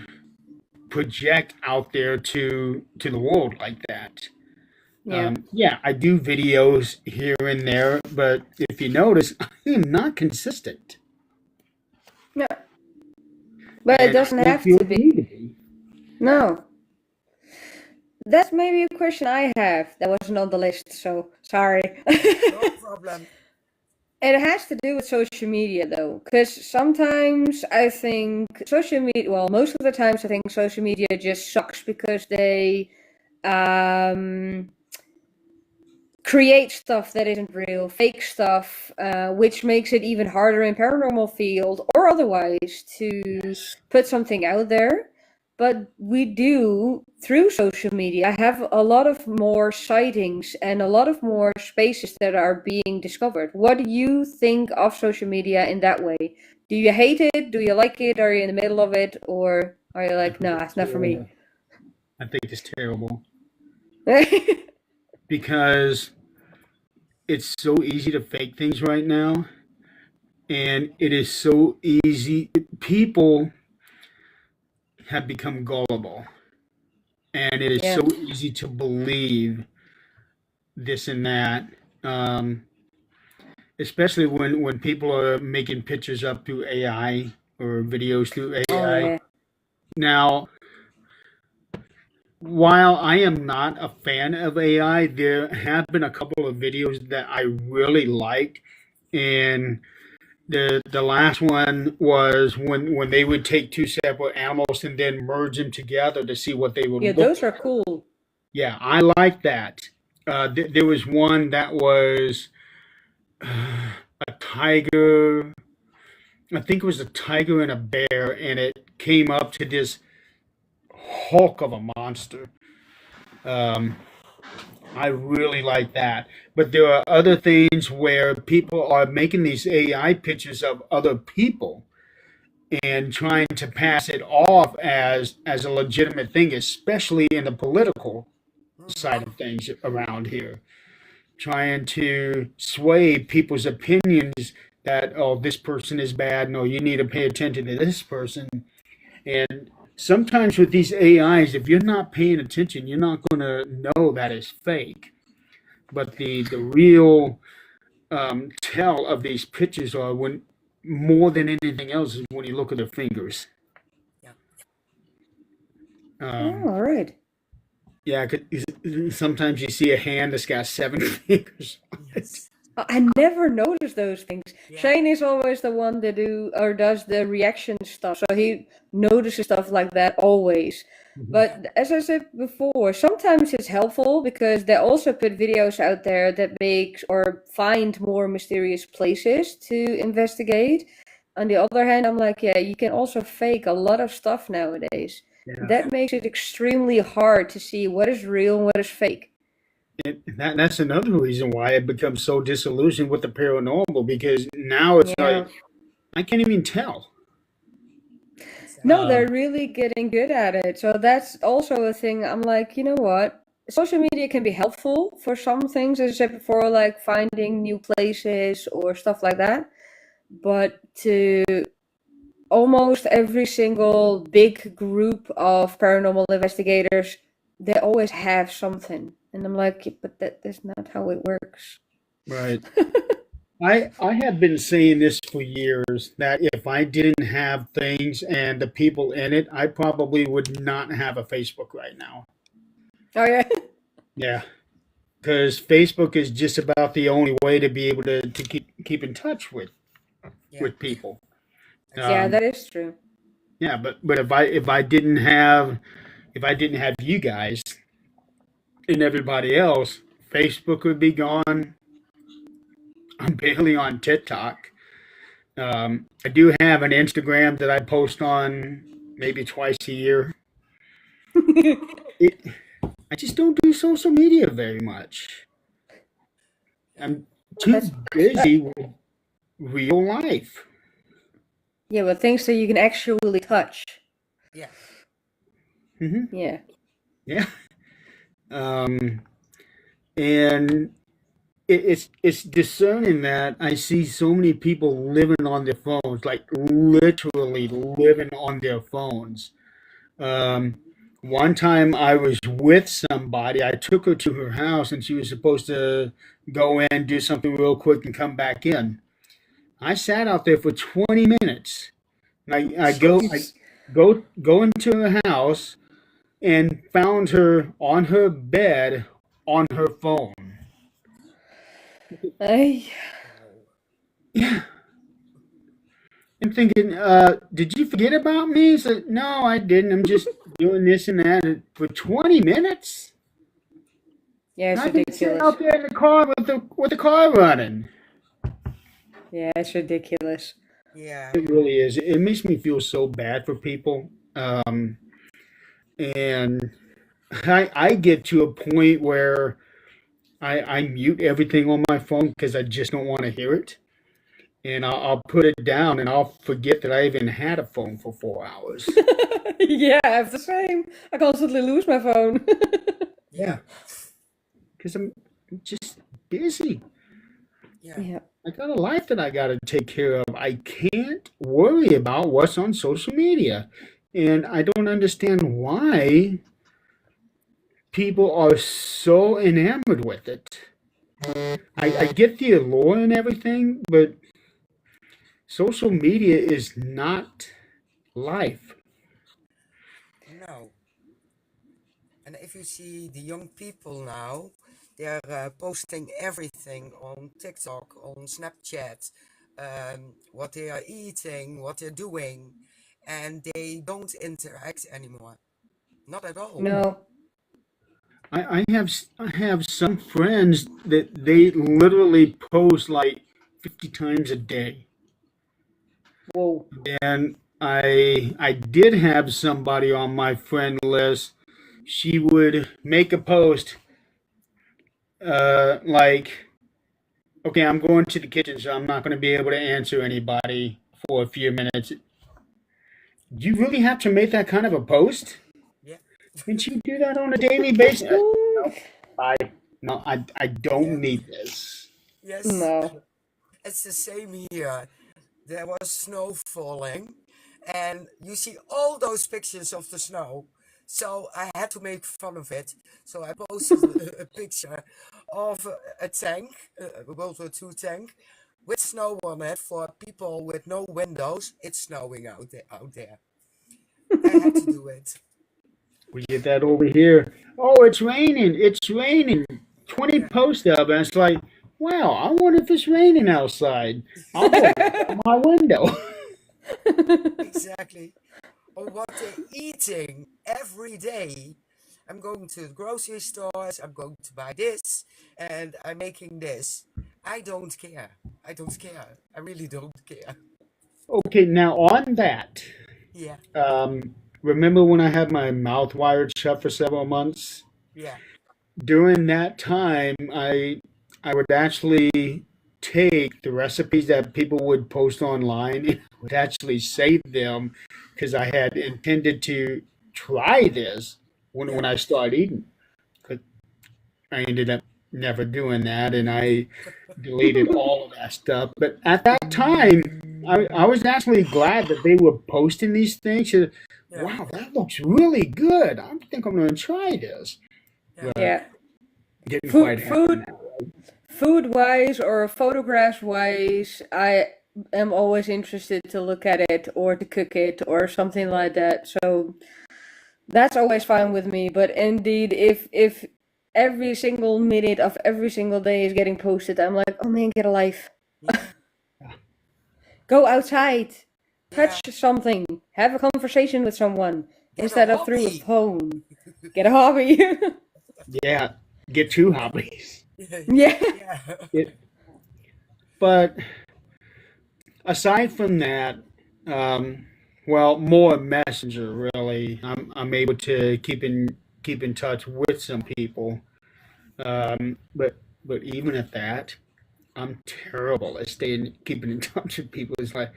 project out there to the world like that. yeah. Yeah, I do videos here and there, but if you notice, I am not consistent, No, but it and I doesn't don't have feel to the be. need to be. No, that's maybe a question I have that wasn't on the list. So sorry. No problem. It has to do with social media though, because sometimes I think social media, well, most of the times I think social media just sucks because they um, create stuff that isn't real, fake stuff, which makes it even harder in paranormal field or otherwise to Yes. put something out there. But we do through social media have a lot of more sightings and a lot of more spaces that are being discovered. What do you think of social media in that way? Do you hate it? Do you like it? Are you in the middle of it? Or are you I like, think nah, it's it's not for me? terrible. I think it's terrible because it's so easy to fake things right now, and it is so easy. People have become gullible, and it is Yeah. so easy to believe this and that. Um, Especially when people are making pictures up through AI or videos through Oh, AI. yeah. Now, while I am not a fan of AI, there have been a couple of videos that I really liked, and the last one was when they would take two separate animals and then merge them together to see what they would Yeah, look those are like. cool. Yeah, I like that. There was one that was a tiger. I think it was a tiger and a bear, and it came up to this hulk of a monster. Um, I really like that. But there are other things where people are making these AI pictures of other people and trying to pass it off as a legitimate thing, especially in the political side Mhm. of things around here. Trying to sway people's opinions that, oh, this person is bad, no, you need to pay attention to this person. And sometimes with these AIs, if you're not paying attention, you're not going to know that it's fake. But the real tell of these pictures are when more than anything else is when you look at their fingers. Yeah. Oh, Um, all right. yeah, 'cause sometimes you see a hand that's got seven fingers on it. Yes. I never noticed those things. Yeah. Shane is always the one that do or does the reaction stuff, so he notices stuff like that always. Mhm. Yeah. But as I said before, sometimes it's helpful because they also put videos out there that makes or find more mysterious places to investigate. On the other hand, I'm like, yeah, you can also fake a lot of stuff nowadays. Yeah. That makes it extremely hard to see what is real and what is fake. And that's another reason why I become so disillusioned with the paranormal, because now it's Yeah. like I can't even tell. No, Exactly. Uh, they're really getting good at it. So that's also a thing. I'm like, you know what? Social media can be helpful for some things, as I said before, like finding new places or stuff like that. But to almost every single big group of paranormal investigators, they always have something. And I'm like, but that's not how it works. right. I have been saying this for years that if I didn't have things and the people in it, I probably would not have a Facebook right now. Oh yeah. Yeah, because Facebook is just about the only way to be able to keep in touch Yeah, with people. Yeah, exactly. Um, that is true. yeah, but if I didn't have you guys and everybody else, Facebook would be gone. I'm barely on TikTok. I do have an Instagram that I post on maybe twice a year. It, I just don't do social media very much. Yeah, I'm Well, too that's busy with real life. yeah, but things that you can actually touch. yeah, Hmm. Yeah. Yeah. Um, and it's discerning that I see so many people living on their phones, like literally living on their phones. Um, One time I was with somebody. I took her to her house, and she was supposed to go in, do something real quick, and come back in. I sat out there for 20 minutes. I Jeez. go into her house and found her on her bed on her phone. Ay. wow. Yeah, I'm thinking, did you forget about me? He said, no, I didn't. I'm just doing this and that for 20 minutes. Yeah, And it's I've been sitting ridiculous. out there in the car with the car running. Yeah, it's ridiculous. Yeah, It really is. It makes me feel so bad for people. And I get to a point where I mute everything on my phone because I just don't want to hear it. And I'll put it down and I'll forget that I even had a phone for 4 hours. Yeah, I have the same. I constantly lose my phone. yeah, Yeah, because I'm just busy. yeah. Yeah. I got a life that I got to take care of. I can't worry about what's on social media. And I don't understand why people are so enamored with it. I get the allure and everything, but social media is not life. No. And if you see the young people now, they're posting everything on TikTok, on Snapchat, what they are eating, what they're doing, and they don't interact anymore. Not at all. No. I have some friends that they literally post like 50 times a day. Whoa. And I did have somebody on my friend list. She would make a post like, okay, I'm going to the kitchen, so I'm not going to be able to answer anybody for a few minutes. Do you really have to make that kind of a post? Yeah. Can't you do that on a daily basis? No, I no, I don't Yeah. need this. Yes. No. It's the same here. There was snow falling, and you see all those pictures of the snow. So I had to make fun of it. So I posted a picture of a tank, a World War II tank, with snow on it for people with no windows. It's snowing out there. Out there. I had to do it. We get that over here. Oh, it's raining. It's raining. 20 Yeah, posts up, and it's like, wow, I wonder if it's raining outside. I'll go look out my window. exactly. Or what they're eating every day. I'm going to the grocery stores, I'm going to buy this, and I'm making this. I don't care. I don't care. I really don't care. Okay, now on that, Yeah, remember when I had my mouth wired shut for several months? yeah, During that time, I would actually take the recipes that people would post online and I would actually save them because I had intended to try this when yeah. I started eating. But I ended up never doing that, and I deleted all of that stuff. But at that time, I was actually glad that they were posting these things. Yeah, Wow, that looks really good. I think I'm going to try this. yeah, But Yeah. it didn't quite Food happen food that way. food wise or photographs wise, I am always interested to look at it or to cook it or something like that. So that's always fine with me. But indeed, if every single minute of every single day is getting posted, I'm like, oh man, get a life. Yeah. Go outside, touch Yeah. something, have a conversation with someone Get a instead of through a hobby. phone. Get a hobby. Yeah, get two hobbies. Yeah. Yeah. It, but aside from that, um, well, more messenger really. I'm able to keep in touch with some people. But even at that, I'm terrible at staying keeping in touch with people. It's like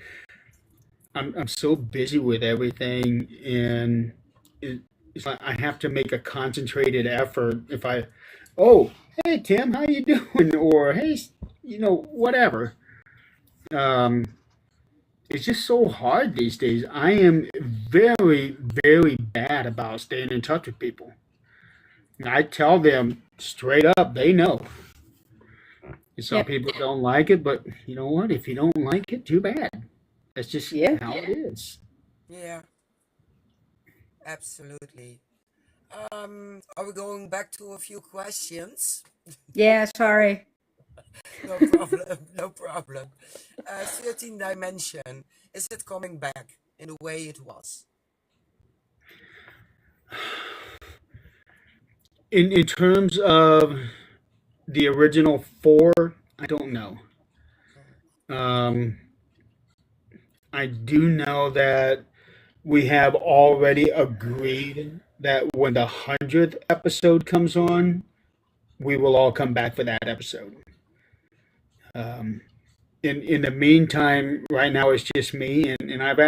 I'm so busy with everything, and it, it's like I have to make a concentrated effort. If I, oh, hey Tim, how you doing? Or hey, whatever. Um, it's just so hard these days. I am very, very bad about staying in touch with people. And I tell them straight up, they know. And some Yeah. people don't like it, but you know what? If you don't like it, too bad. That's just Yeah. how it is. Yeah. Absolutely. Are we going back to a few questions? Yeah, sorry. No problem. No problem. 13 dimension. Is it coming back in the way it was? In terms of the original four, I don't know. Um, I do know that we have already agreed that when the 100th episode comes on, we will all come back for that episode. Um, in the meantime, right now it's just me, and I'm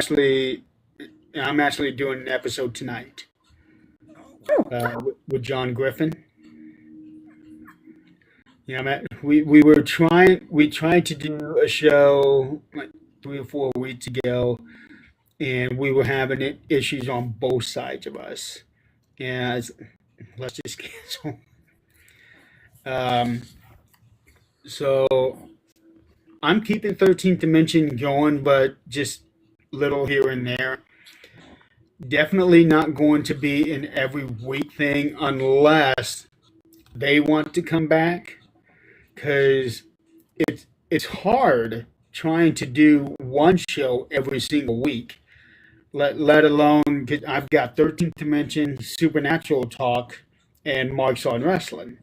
actually doing an episode tonight Oh, wow. with John Griffin. Yeah, we tried to do a show like 3 or 4 weeks ago, and we were having issues on both sides of us. Yeah, let's just cancel. Um, so I'm keeping 13th Dimension going, but just little here and there. Definitely not going to be an every week thing unless they want to come back, because it's hard trying to do one show every single week. Let alone, 'cause I've got 13th Dimension, Supernatural Talk, and Marks on Wrestling.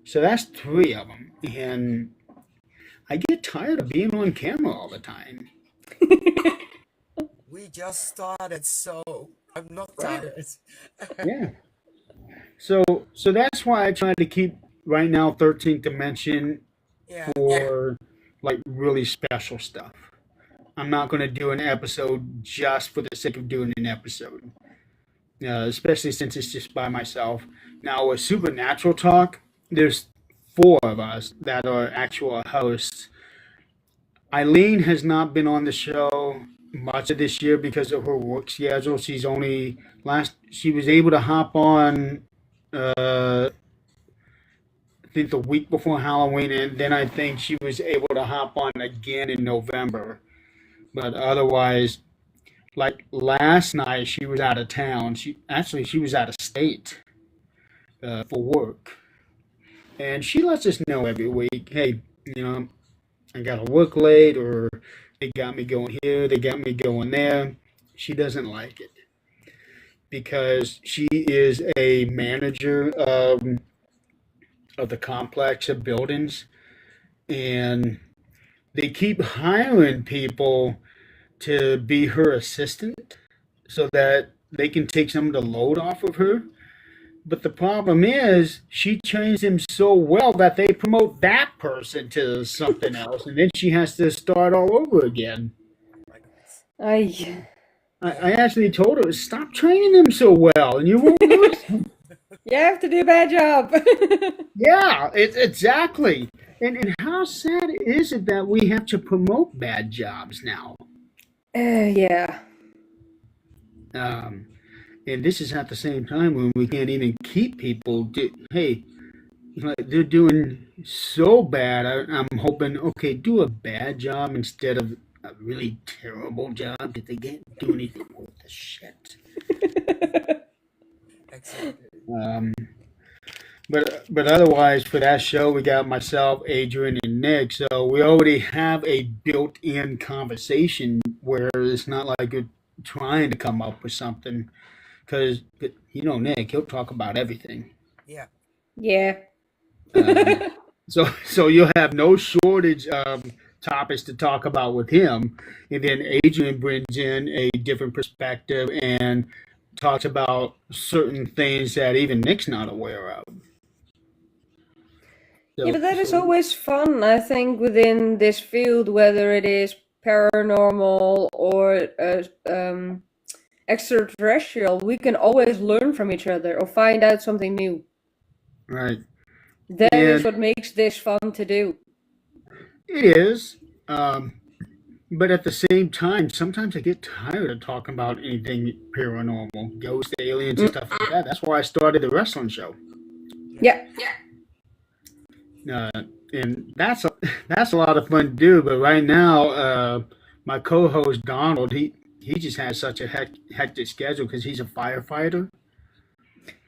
So that's three of them, and I get tired of being on camera all the time. We just started, so I'm not Right. tired. Yeah. So that's why I try to keep right now 13th Dimension Yeah. for like really special stuff. I'm not going to do an episode just for the sake of doing an episode, especially since it's just by myself. Now with Supernatural Talk, there's four of us that are actual hosts. Eileen has not been on the show much of this year because of her work schedule. She was able to hop on I think the week before Halloween, and then I think she was able to hop on again in November. But otherwise, like last night, she was out of town. She was out of state for work, and she lets us know every week, hey, I got to work late, or they got me going here, they got me going there. She doesn't like it because she is a manager of the complex of buildings, and they keep hiring people to be her assistant so that they can take some of the load off of her. But the problem is, she trains them so well that they promote that person to something else, and then she has to start all over again. Oh my goodness. I I actually told her, stop training them so well, and you won't listen. You have to do a bad job. Yeah, exactly. And how sad is it that we have to promote bad jobs now? Yeah. Um, and this is at the same time when we can't even keep people. Hey, like they're doing so bad. I'm hoping, okay, do a bad job instead of a really terrible job that they can't do anything worth the shit. Exactly. Um, but otherwise, for that show, we got myself, Adrian, and Nick. So we already have a built-in conversation where it's not like you're trying to come up with something. Because Nick, he'll talk about everything. Yeah. Yeah. Um, so you'll have no shortage of topics to talk about with him, and then Adrian brings in a different perspective and talks about certain things that even Nick's not aware of. Yeah, So, but that is so always fun, I think, within this field, whether it is paranormal or extraterrestrial, we can always learn from each other or find out something new. right, That is and what makes this fun to do. it is. But at the same time, sometimes I get tired of talking about anything paranormal, ghosts, aliens, and Mm, stuff like that. That's why I started the wrestling show. Yeah. yeah. uh, and that's a lot of fun to do. But right now, my co-host Donald, he just has such a hectic schedule because he's a firefighter.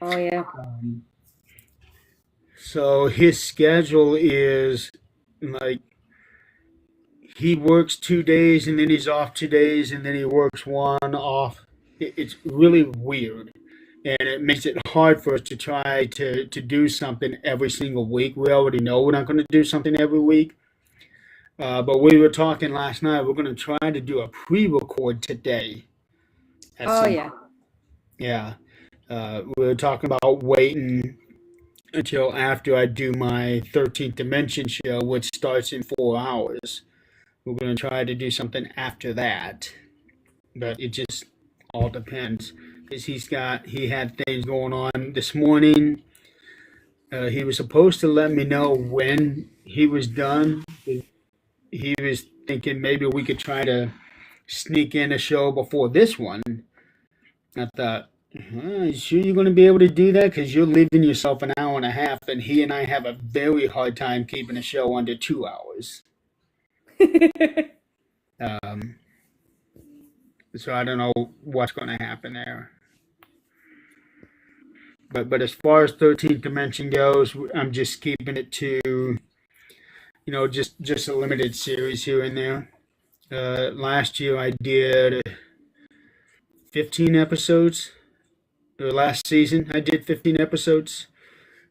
Oh, yeah. So his schedule is like he works 2 days and then he's off 2 days and then he works one off. It's really weird. And it makes it hard for us to try to do something every single week. We already know we're not going to do something every week. But we were talking last night. We're going to try to do a pre-record today at Oh, some. yeah. Yeah, we were talking about waiting until after I do my 13th Dimension show, which starts in 4 hours. We're going to try to do something after that, but it just all depends because he had things going on this morning. He was supposed to let me know when he was done. He was thinking maybe we could try to sneak in a show before this one. I thought, you sure you're going to be able to do that? Because you're leaving yourself an hour and a half, and he and I have a very hard time keeping a show under 2 hours. Um, so I don't know what's going to happen there. But as far as 13th Dimension goes, I'm just keeping it to, just a limited series here and there. Last year I did 15 episodes. The last season I did 15 episodes,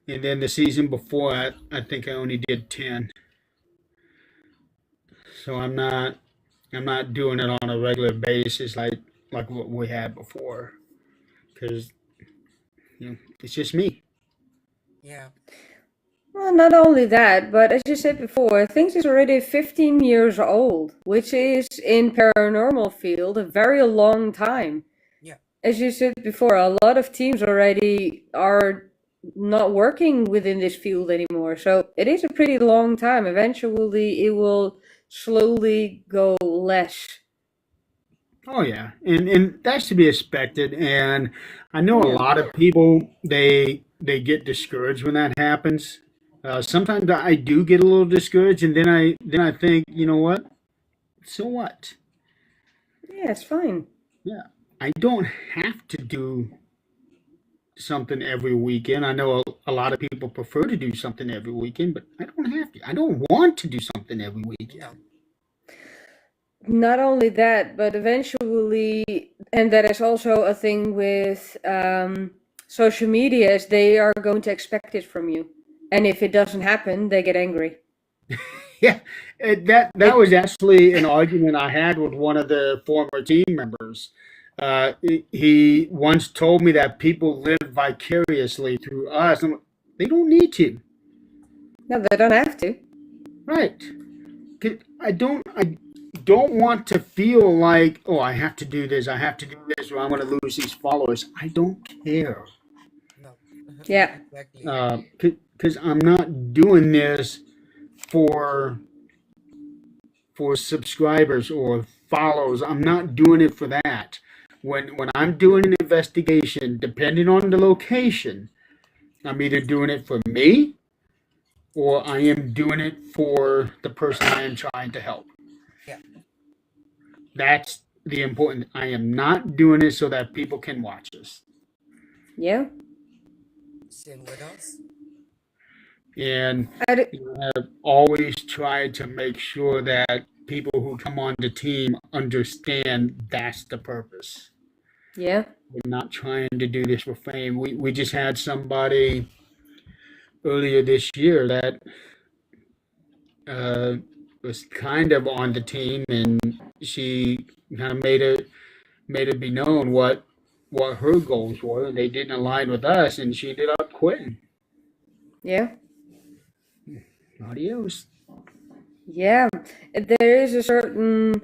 and then the season before I think I only did 10. So I'm not doing it on a regular basis like what we had before, because it's just me. Yeah. Well, not only that, but as you said before, things is already 15 years old, which is in paranormal field a very long time. Yeah. As you said before, a lot of teams already are not working within this field anymore. So it is a pretty long time. Eventually, it will slowly go less. Oh yeah, and that's to be expected. And I know a Yeah. lot of people they get discouraged when that happens. Sometimes I do get a little discouraged, and then I think, you know what? So what? Yeah, it's fine. Yeah, I don't have to do something every weekend. I know a lot of people prefer to do something every weekend, but I don't have to. I don't want to do something every weekend. No. Not only that, but eventually, and that is also a thing with social media, is they are going to expect it from you. And if it doesn't happen, they get angry. Yeah, that was actually an argument I had with one of the former team members. He once told me that people live vicariously through us. And they don't need to, No, they don't have to. right? 'Cause I don't want to feel like, oh, I have to do this, I have to do this, or I'm going to lose these followers. I don't care, No. Yeah. Exactly. because I'm not doing this for subscribers or follows. I'm not doing it for that. When I'm doing an investigation, depending on the location, I'm either doing it for me or I am doing it for the person I am trying to help. Yeah. That's the important. I am not doing it so that people can watch us. Yeah. Same with us. And I d- I've always tried to make sure that people who come on the team understand that's the purpose. yeah. We're not trying to do this for fame. We just had somebody earlier this year that uh, was kind of on the team, and she kind of made it be known what her goals were, and they didn't align with us, and she ended up quitting. Yeah. Adios. Yeah. There is a certain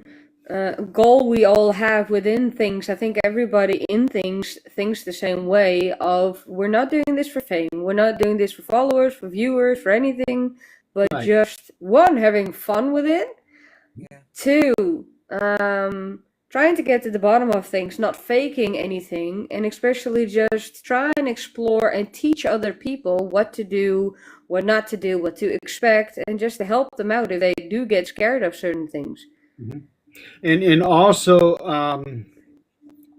goal we all have within things. I think everybody in things thinks the same way of we're not doing this for fame. We're not doing this for followers, for viewers, for anything, but Right. just one, having fun with it. Yeah. Two, trying to get to the bottom of things, not faking anything, and especially just try and explore and teach other people what to do, what not to do, what to expect, and just to help them out if they do get scared of certain things. Mhm. And also,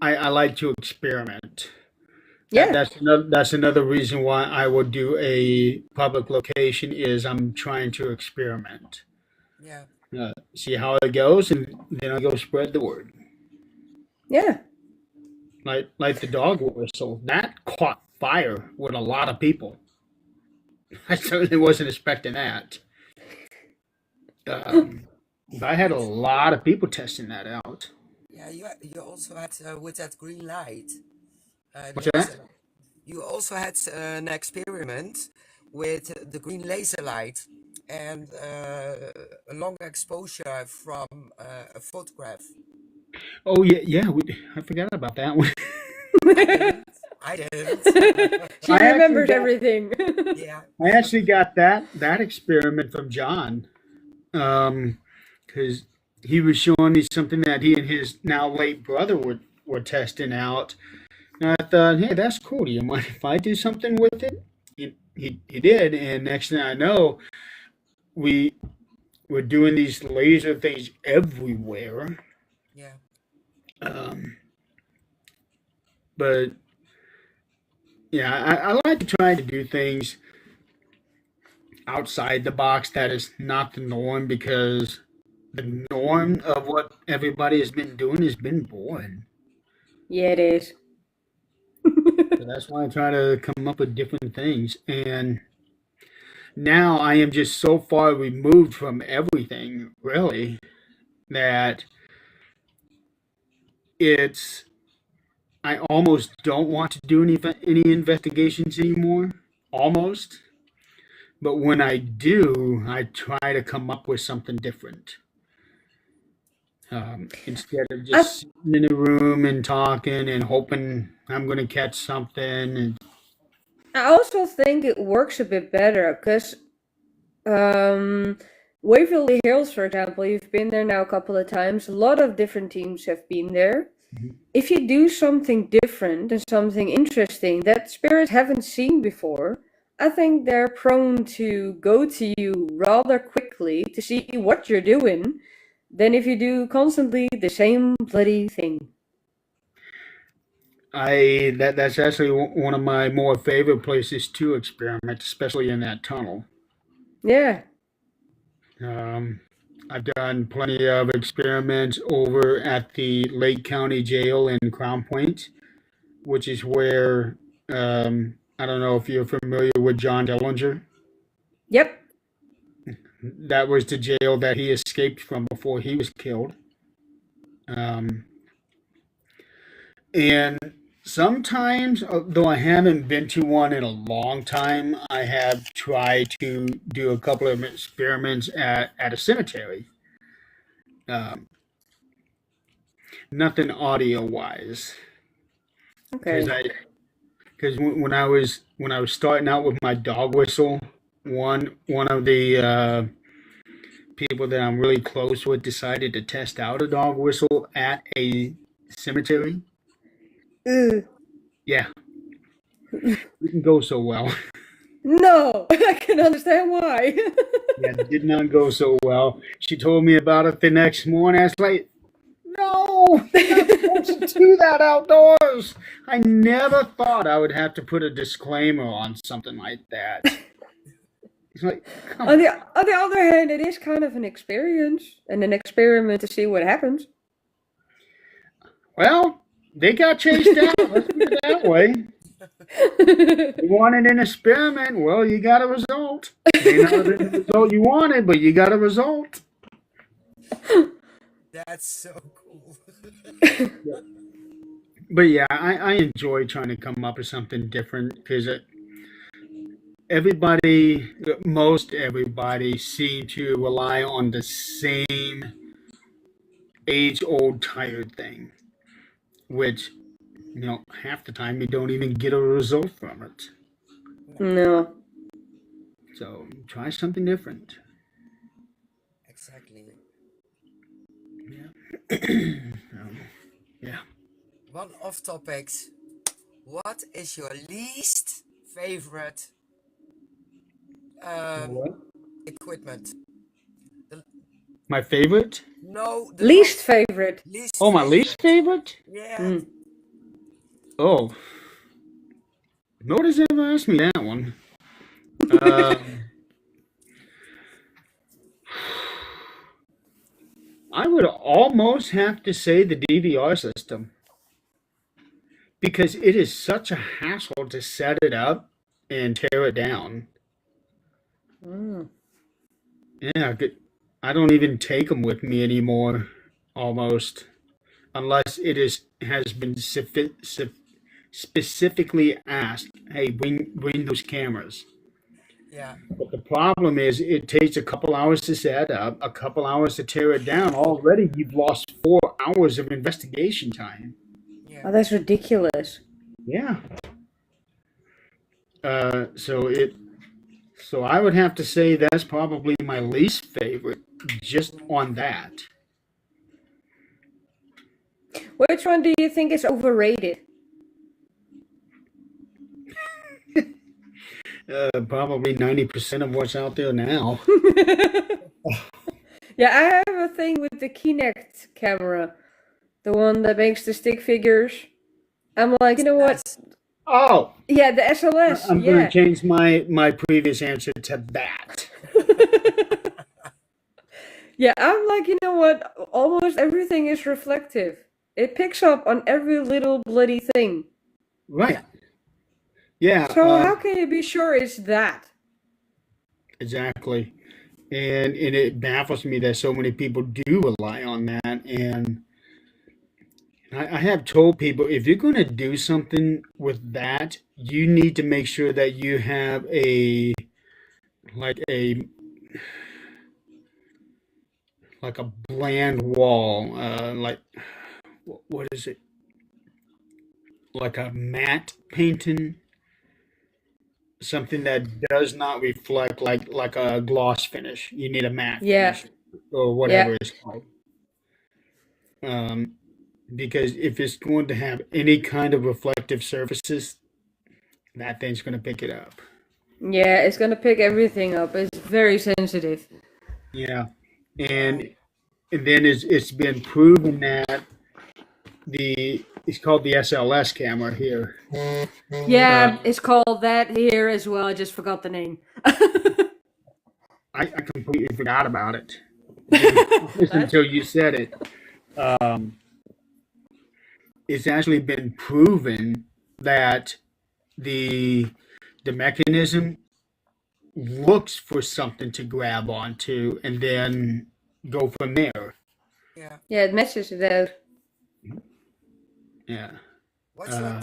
I like to experiment. Yeah, That's another reason why I would do a public location is I'm trying to experiment, Yeah. see how it goes, and then I go spread the word. yeah. Like the dog whistle that caught fire with a lot of people. I certainly wasn't expecting that. Um, but I had a lot of people testing that out. Yeah. You also had with that green light. What's There's that? a, you also had an experiment with the green laser light and a long exposure from a photograph. Oh yeah, yeah. I forgot about that one. I didn't. I didn't. She I actually remembers got everything. Yeah. I actually got that experiment from John, because he was showing me something that he and his now late brother were testing out. And I thought, hey, that's cool. Do you mind if I do something with it? He did, and next thing I know, we were doing these laser things everywhere. Yeah. Um, but yeah, I like to try to do things outside the box that is not the norm because the norm of what everybody has been doing has been boring. Yeah, it is. So that's why I try to come up with different things. And now I am just so far removed from everything, really, that it's I almost don't want to do any investigations anymore. Almost. But when I do, I try to come up with something different. Instead of I, just sitting in a room and talking and hoping I'm going to catch something. And I also think it works a bit better because Waverly Hills, for example, you've been there now a couple of times. A lot of different teams have been there. If you do something different and something interesting that spirits haven't seen before, I think they're prone to go to you rather quickly to see what you're doing than if you do constantly the same bloody thing. that's actually one of my more favorite places to experiment, especially in that tunnel. Yeah. Um, I've done plenty of experiments over at the Lake County Jail in Crown Point, which is where I don't know if you're familiar with John Dillinger. Yep. That was the jail that he escaped from before he was killed. Um, and sometimes, though I haven't been to one in a long time, I have tried to do a couple of experiments at a cemetery. Um, Nothing audio wise, because Okay. when I was starting out with my dog whistle, one of the people that I'm really close with decided to test out a dog whistle at a cemetery. Ugh. Yeah, it didn't go so well. No, I can understand why. Yeah, it did not go so well. She told me about it the next morning. I was like, no, you're not supposed to do that outdoors. I never thought I would have to put a disclaimer on something like that. It's like, come On on. the other hand, it is kind of an experience and an experiment to see what happens. Well, they got chased out. Let's put it that way. You wanted an experiment. Well, you got a result. May not have been the result you wanted, but you got a result. That's so cool. But yeah, I enjoy trying to come up with something different because most everybody seem to rely on the same age-old tired thing, which, half the time you don't even get a result from it. No. So try something different. Exactly. Yeah. One off topics. What is your least favorite What? equipment? The, My favorite? no, the Least favorite. least Oh, my favorite. least favorite? Yeah. Oh, nobody's ever asked me that one. Um, I would almost have to say the DVR system because it is such a hassle to set it up and tear it down. Mm. Yeah, I don't even take them with me anymore, almost, unless has been specifically asked, hey, bring those cameras. Yeah. But the problem is it takes a couple hours to set up, a couple hours to tear it down. Already you've lost 4 hours of investigation time. Yeah. Oh, that's ridiculous. Yeah. So I would have to say that's probably my least favorite, just on that. Which one do you think is overrated? Probably 90% of what's out there now. Yeah, I have a thing with the Kinect camera. The one that makes the stick figures. I'm like, you know what? Yes. Oh, Yeah, the SLS. I'm going to Yeah. change my previous answer to that. Yeah, I'm like, you know what? Almost everything is reflective. It picks up on every little bloody thing. Right. Yeah, So how can you be sure it's that? exactly. And it baffles me that so many people do rely on that. And I have told people if you're going to do something with that, you need to make sure that you have like a like a bland wall, what is it? Like a matte painting, something that does not reflect like a gloss finish. You need a matte Yeah, finish or yeah, whatever it's called. Um, because if it's going to have any kind of reflective surfaces, that thing's going to pick it up. yeah. It's gonna pick everything up. It's very sensitive. Yeah, Oh, and then it's been proven that it's called the SLS camera here. Yeah, Uh, it's called that here as well. I just forgot the name. I completely forgot about it. Just That's until you said it. Um, it's actually been proven that the the mechanism looks for something to grab onto and then go from there. yeah. yeah. It meshes it out. Yeah. What's your Um,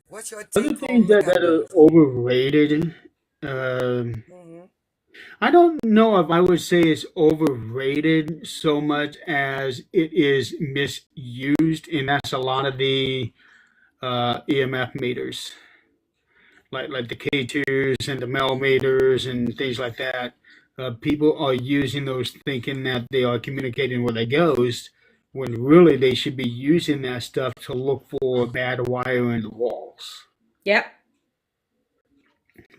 what's your Other take things on the that are cameras? overrated. Um, Hmm. I don't know if I would say it's overrated so much as it is misused, and that's a lot of the EMF meters, like the K2s and the Mel meters and things like that. People are using those thinking that they are communicating with a ghost, when really they should be using that stuff to look for bad wire in the walls. Yeah.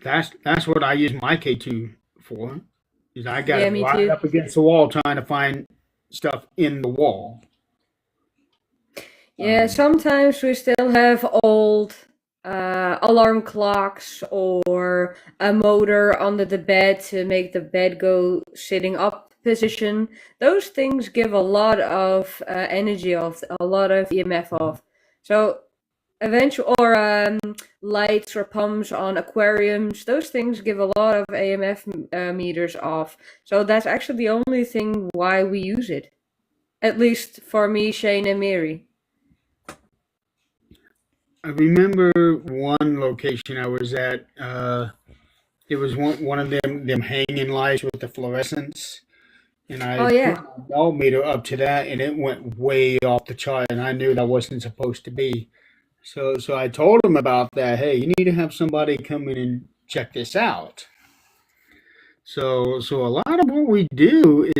That's what I use my K2 for. Is I got Yeah, it me right too. up against the wall trying to find stuff in the wall. Yeah, Um, sometimes we still have old alarm clocks or a motor under the bed to make the bed go sitting up position. Those things give a lot of energy off, a lot of EMF off. So eventually, or lights or pumps on aquariums, those things give a lot of AMF meters off. So that's actually the only thing why we use it. At least for me, Shane, and Mary. I remember one location I was at. It was one of them hanging lights with the fluorescence, and Oh I put yeah. my millimeter up to that, and it went way off the chart, and I knew that wasn't supposed to be. So I told him about that. Hey, you need to have somebody come in and check this out. So a lot of what we do,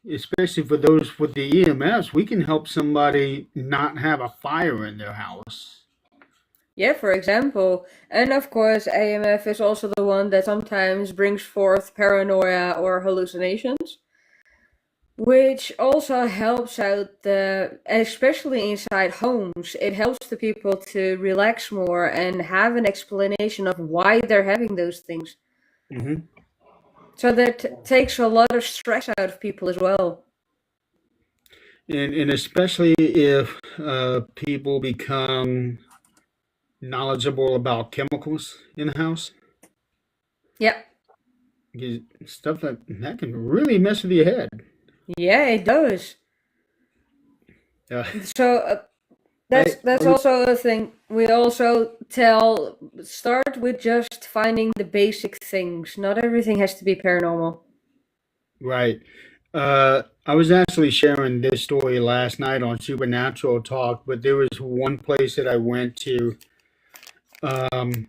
especially for those with the EMS, we can help somebody not have a fire in their house. Yeah, for example. And of course, AMF is also the one that sometimes brings forth paranoia or hallucinations, which also helps out especially inside homes, it helps the people to relax more and have an explanation of why they're having those things. Hmm. So that takes a lot of stress out of people as well. And especially if people become knowledgeable about chemicals in the house, Yeah, because stuff that can really mess with your head. yeah, it does. Uh, So I, that's I also a thing. We also start with just finding the basic things. Not everything has to be paranormal. right. I was actually sharing this story last night on Supernatural Talk, but there was one place that I went to. Um,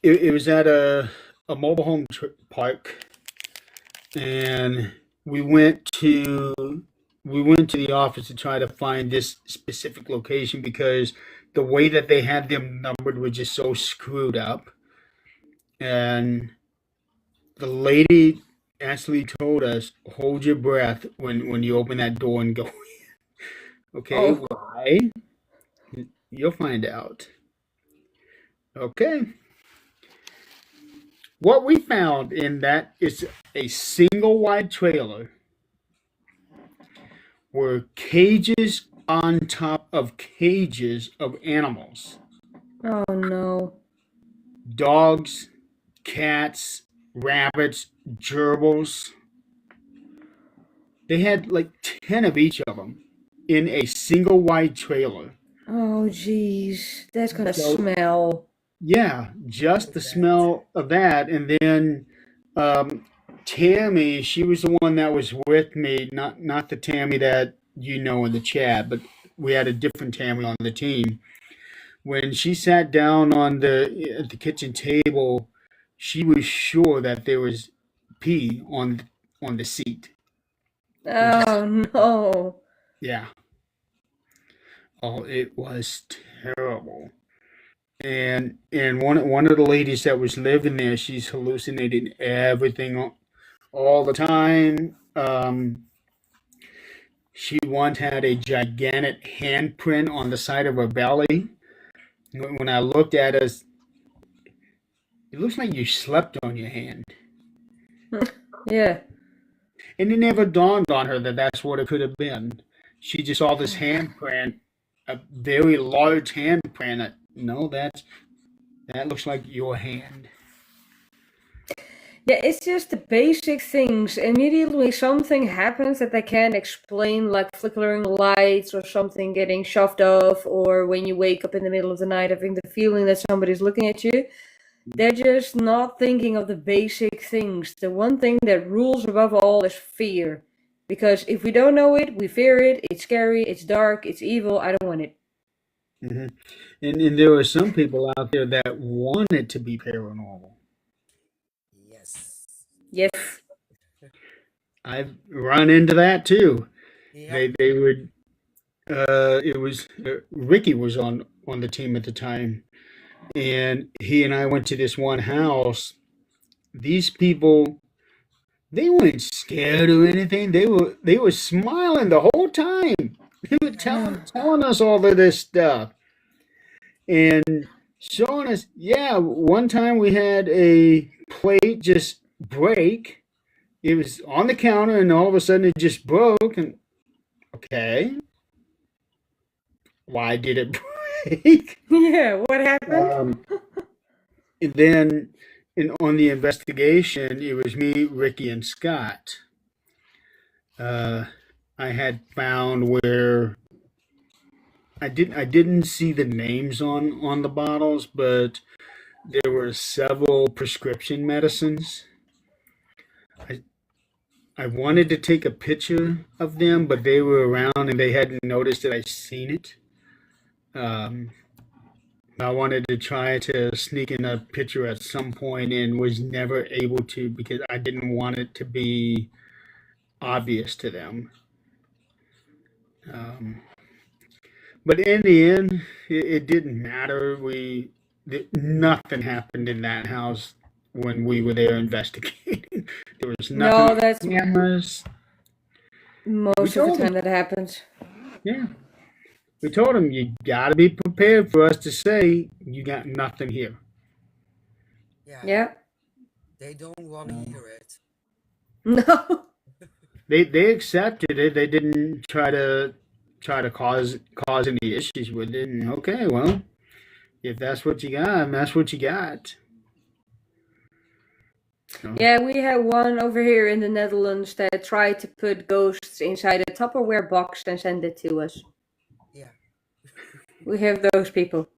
it was at a mobile home park, and we went to we went to the office to try to find this specific location because the way that they had them numbered was just so screwed up. And the lady actually told us, "Hold your breath when you open that door and go." Okay, Oh, why? You'll find out. Okay. What we found in that is a single wide trailer were cages on top of cages of animals: oh no. dogs, cats, rabbits, gerbils. They had like 10 of each of them in a single wide trailer. Oh, jeez. That's gonna So, smell. yeah, just With the that. smell of that. And then um, Tammy, she was the one that was with me, not the Tammy that you know in the chat, but we had a different Tammy on the team. When she sat down on the at the kitchen table, she was sure that there was pee on the seat. It just Oh no. yeah. Oh, it was terrible. And one of the ladies that was living there, she's hallucinating everything all the time. She once had a gigantic handprint on the side of her belly. When I looked at her, it looks like you slept on your hand. Yeah. And it never dawned on her that that's what it could have been. She just saw this handprint, a very large handprint. No, that looks like your hand. Yeah, it's just the basic things. Immediately something happens that they can't explain, like flickering lights or something getting shoved off, or when you wake up in the middle of the night having the feeling that somebody's looking at you. They're just not thinking of the basic things. The one thing that rules above all is fear. Because if we don't know it, we fear it, it's scary, it's dark, it's evil, I don't want it. Hmm. And there are some people out there that want it to be paranormal. Yes. Yes. I've run into that too. Yep. They would. It was Ricky was on the team at the time, and he and I went to this one house. These people, they weren't scared or anything. They were smiling the whole time. They were telling us all of this stuff and showing us. Yeah, one time we had a plate just break. It was on the counter, and all of a sudden it just broke. And okay, why did it break? Yeah, what happened? And then on the investigation, it was me, Ricky, and Scott. Uh, I had found where I didn't see the names on the bottles, but there were several prescription medicines. I I wanted to take a picture of them, but they were around and they hadn't noticed that I seen it. Um, I wanted to try to sneak in a picture at some point and was never able to because I didn't want it to be obvious to them. Um, but in the end, it didn't matter. Nothing happened in that house when we were there investigating. There was nothing No, on that's cameras. We most of the told time them, that happens. yeah, we told them you got to be prepared for us to say you got nothing here. Yeah, Yeah. they don't want to hear it. No. They accepted it. They didn't try to cause any issues with it. And okay, well, if that's what you got, that's what you got. So, Yeah, we had one over here in the Netherlands that tried to put ghosts inside a Tupperware box and send it to us. Yeah, We have those people.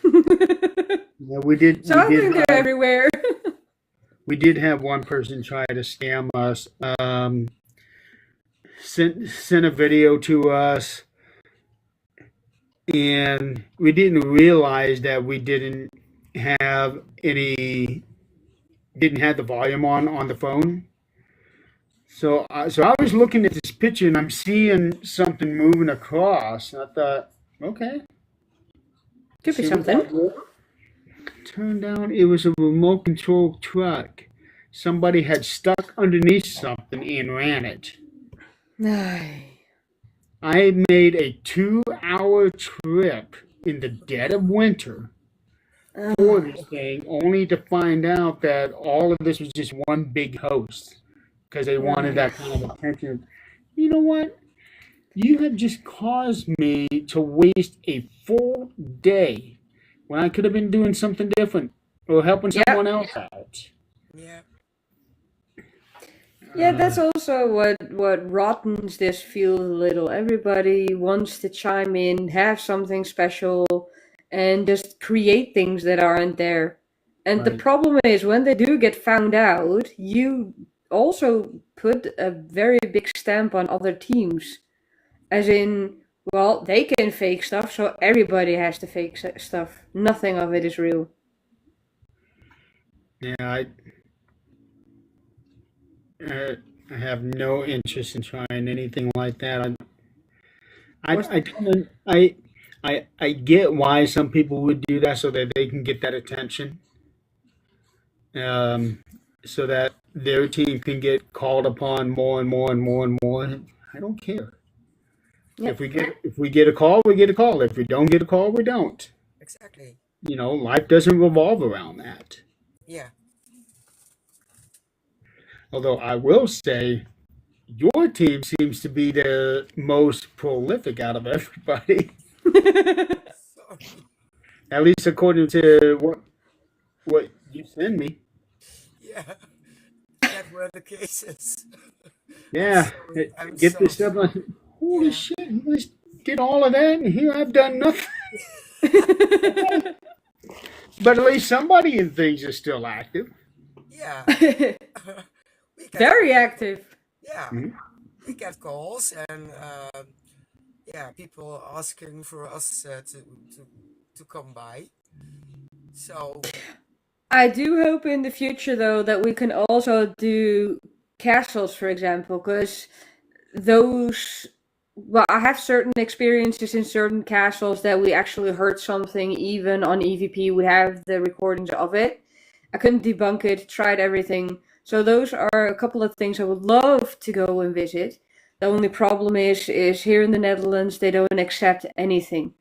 yeah, we did So we I did think they're have everywhere. we did have one person try to scam us. Sent a video to us, and we didn't realize that we have any didn't have the volume on the phone. So I was looking at this picture and I'm seeing something moving across. And I thought, okay, Could be see what something. that was. Turned out it was a remote control truck. Somebody had stuck underneath something and ran it. Ay. I made a 2-hour trip in the dead of winter for this thing, only to find out that all of this was just one big host because they wanted that kind of attention. You know what? You have just caused me to waste a full day when I could have been doing something different or helping Yeah. someone else out. yeah, Yeah, that's also what rottens this field a little. Everybody wants to chime in, have something special, and just create things that aren't there. And the Right. problem is when they do get found out, you also put a very big stamp on other teams. As in, well, they can fake stuff, so everybody has to fake stuff. Nothing of it is real. Yeah, uh, I have no interest in trying anything like that. What's I get why some people would do that so that they can get that attention, um, so that their team can get called upon more and more and more and more. I don't care. yeah. If we get a call, we get a call. If we don't get a call, we don't. exactly. Life doesn't revolve around that. Yeah, Although I will say, your team seems to be the most prolific out of everybody, sorry. at least according to what you send me. Yeah, that were the cases. I'm Yeah, sorry. I'm get so this stuff. sorry. Holy Yeah, shit! You guys did all of that, and here I've done nothing. But at least somebody in things is still active. yeah. We get Very active. yeah, Mhm. we get calls and yeah, people asking for us to to come by. So I do hope in the future, though, that we can also do castles, for example, because those well, I have certain experiences in certain castles that we actually heard something even on EVP. We have the recordings of it. I couldn't debunk it, tried everything. So those are a couple of things I would love to go and visit. The only problem is here in the Netherlands they don't accept anything.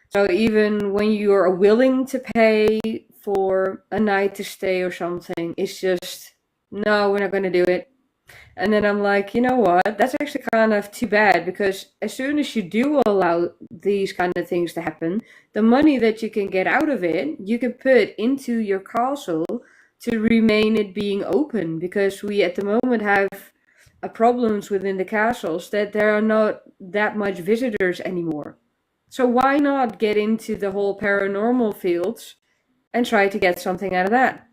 So even when you are willing to pay for a night to stay or something, it's just no, we're not going to do it. And then I'm like, you know what? That's actually kind of too bad because as soon as you do allow these kind of things to happen, the money that you can get out of it, you can put into your castle to remain it being open because we at the moment have problems within the castles that there are not that much visitors anymore. So why not get into the whole paranormal fields and try to get something out of that?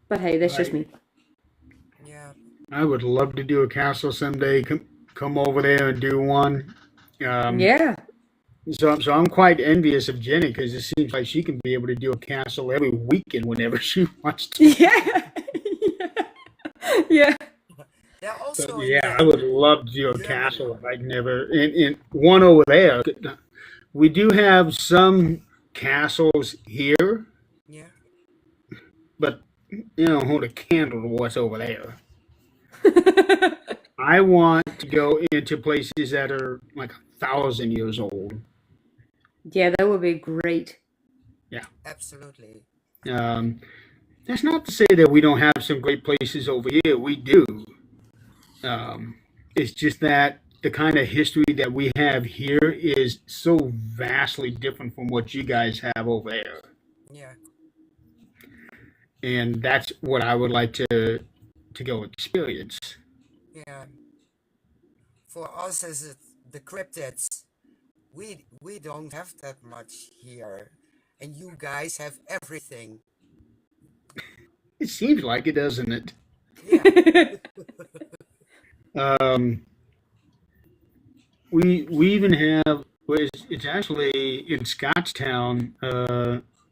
But hey, that's just Right. me. Yeah. I would love to do a castle someday. Come over there and do one. Um, Yeah. so I'm quite envious of Jenny because it seems like she can be able to do a castle every weekend whenever she wants to. Yeah. Yeah. Yeah, So also in yeah, I would love to do a Germany. castle if I can never. In one over there, we do have some castles here, Yeah. but you know, hold a candle to what's over there. I want to go into places that are like 1,000 years old. Yeah, that would be great. Yeah. Absolutely. Um, that's not to say that we don't have some great places over here. We do. Um, it's just that the kind of history that we have here is so vastly different from what you guys have over there. Yeah. And that's what I would like to go experience. Yeah. For us as the cryptids, we don't have that much here, and you guys have everything. It seems like it, doesn't it? Yeah. Um, we even have well, it's actually in Scottstown,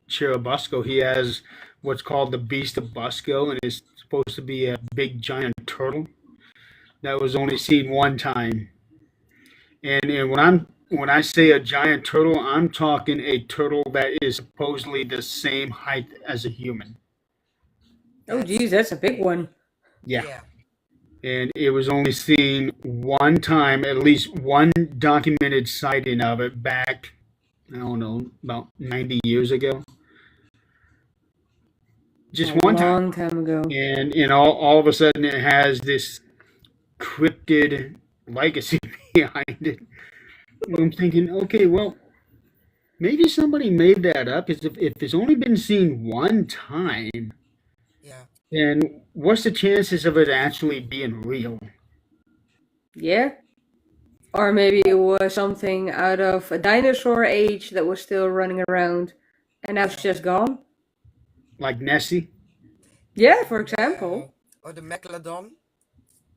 Cherubusco. He has what's called the Beast of Busco, and it's supposed to be a big giant turtle that was only seen one time. And when I say a giant turtle, I'm talking a turtle that is supposedly the same height as a human. Oh, That's geez, that's a big big. one. Yeah. Yeah. And it was only seen one time, at least one documented sighting of it back, I don't know, about 90 years ago. A Just one time. long time ago. And all of a sudden it has this cryptid legacy behind it. And I'm thinking, okay, well, maybe somebody made that up. If it's only been seen one time, Yeah. then what's the chances of it actually being real? Yeah. Or maybe it was something out of a dinosaur age that was still running around and now it's Yeah. just gone. Like Nessie? Yeah, for Yeah. example. Or the megalodon.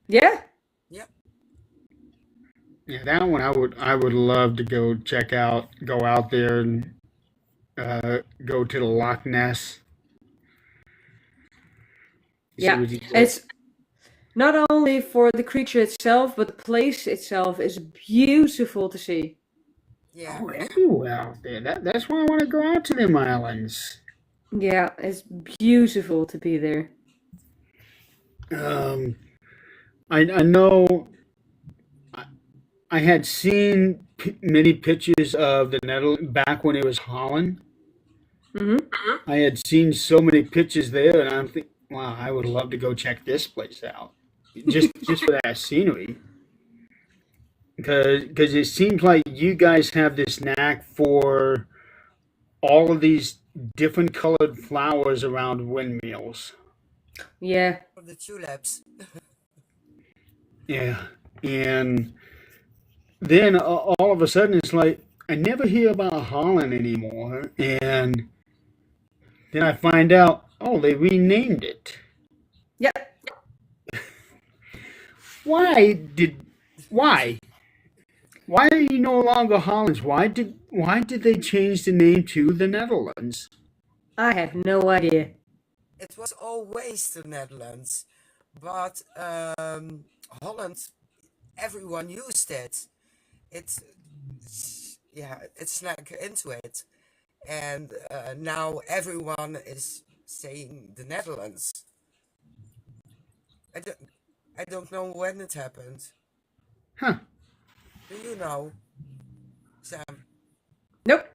Yeah. Yeah. Yeah, that one I would love to go check out, go out there and go to the Loch Ness. See Yeah. what you get. It's not only for the creature itself, but the place itself is beautiful to see. Yeah. Oh, everywhere out there. That's why I want to go out to them islands. Yeah, it's beautiful to be there. Um, I know I, I had seen many pictures of the Netherlands back when it was Holland. Hmm. I had seen so many pictures there, and I'm thinking, wow, I would love to go check this place out, just for that scenery. Because it seems like you guys have this knack for all of these different colored flowers around windmills. Yeah. For the tulips. Yeah, and then all of a sudden it's like I never hear about Holland anymore, and then I find out, oh, they renamed it. Yeah. Why did why? Why are you no longer Hollands? Why did they change the name to the Netherlands? I have no idea. It was always the Netherlands, but Holland, everyone used it. It's yeah, it snuck into it, and now everyone is saying the Netherlands. I don't, I don't know when it happened. Huh. Do you know, Sam? Nope.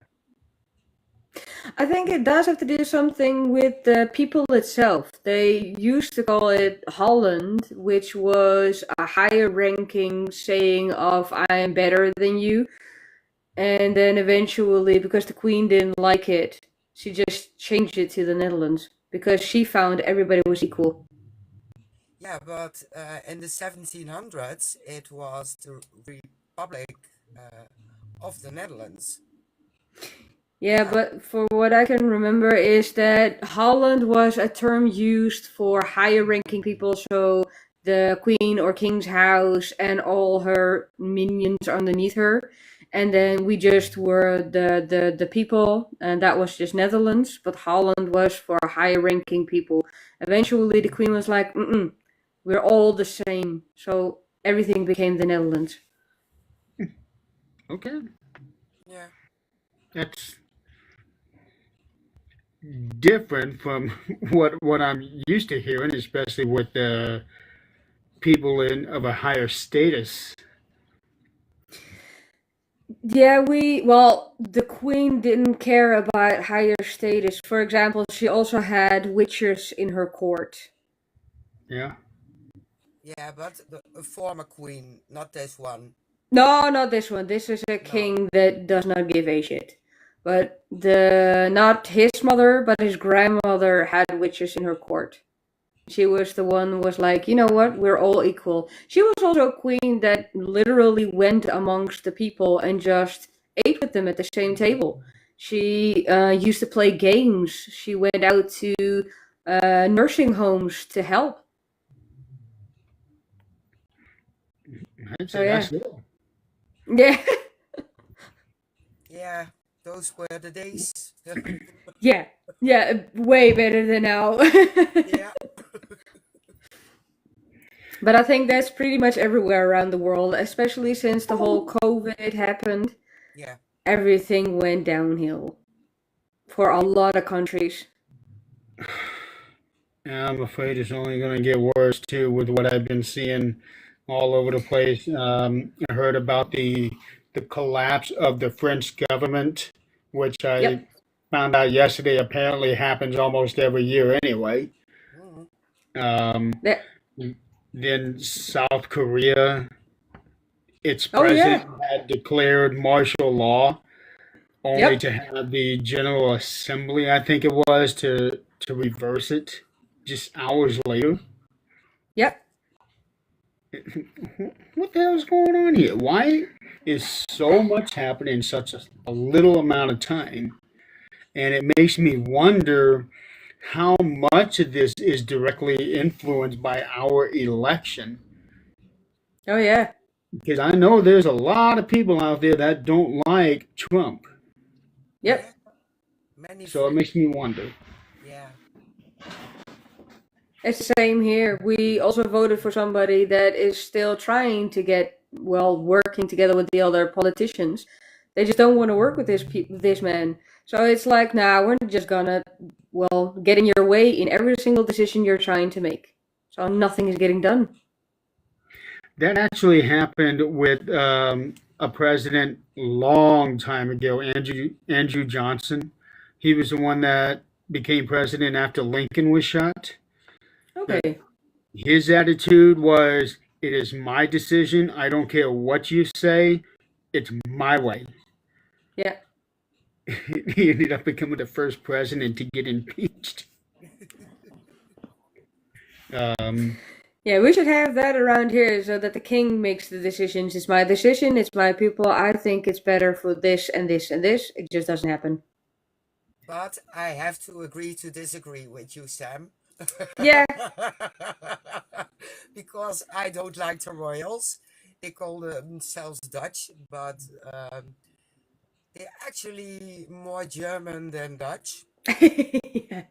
I think it does have to do something with the people itself. They used to call it Holland, which was a higher ranking saying of I am better than you. And then eventually, because the Queen didn't like it, she just changed it to the Netherlands because she found everybody was equal. Yeah, but in the 1700s, it was the Republic uh, of the Netherlands. Yeah, Yeah, but for what I can remember is that Holland was a term used for higher ranking people, so the queen or king's house and all her minions underneath her. And then we just were the people, and that was just Netherlands, but Holland was for higher ranking people. Eventually, the queen was like, mm-mm, we're all the same. So everything became the Netherlands. Okay. yeah, That's different from what I'm used to hearing, especially with the people in of a higher status. Yeah, well, the queen didn't care about higher status. For example, she also had witches in her court. Yeah. yeah, but a former queen, not this one. No, not this one. This is a No. king that does not give a shit. But not his mother, but his grandmother had witches in her court. She was the one who was like, you know what, we're all equal. She was also a queen that literally went amongst the people and just ate with them at the same table. She used to play games. She went out to nursing homes to help. I'd So say yeah, that's it. yeah, Yeah, those were the days. yeah, yeah. Way better than now. Yeah, But I think that's pretty much everywhere around the world, especially since the whole COVID happened. yeah, Everything went downhill for a lot of countries. And I'm afraid it's only going to get worse too with what I've been seeing all over the place. I heard about the collapse of the French government, which I Yep. found out yesterday apparently happens almost every year anyway. mhm, Um, That. then South Korea, its Oh president yeah. had declared martial law, only Yep. to have the General Assembly, I think it was, to reverse it just hours later. yeah, Yep. What the hell is going on here? Why is so much happening in such a little amount of time? And it makes me wonder how much of this is directly influenced by our election. Oh yeah. Because I know there's a lot of people out there that don't like Trump. yeah. Yep. Many So it fl- makes me wonder. yeah, It's the same here. We also voted for somebody that is still trying to get working together with the other politicians. They just don't want to work with this man. So it's like, nah, we're just gonna get in your way in every single decision you're trying to make. So nothing is getting done. That actually happened with a president long time ago, Andrew Johnson. He was the one that became president after Lincoln was shot. But Okay. his attitude was, "It is my decision. I don't care what you say. It's my way." Yeah. He ended up becoming the first president to get impeached. Um, Yeah, we should have that around here so that the king makes the decisions. It's my decision, it's my people. I think it's better for this and this and this. It just doesn't happen. but I have to agree to disagree with you, Sam. Yeah. Because I don't like the royals. They call themselves Dutch, but they're actually more German than Dutch. Yeah.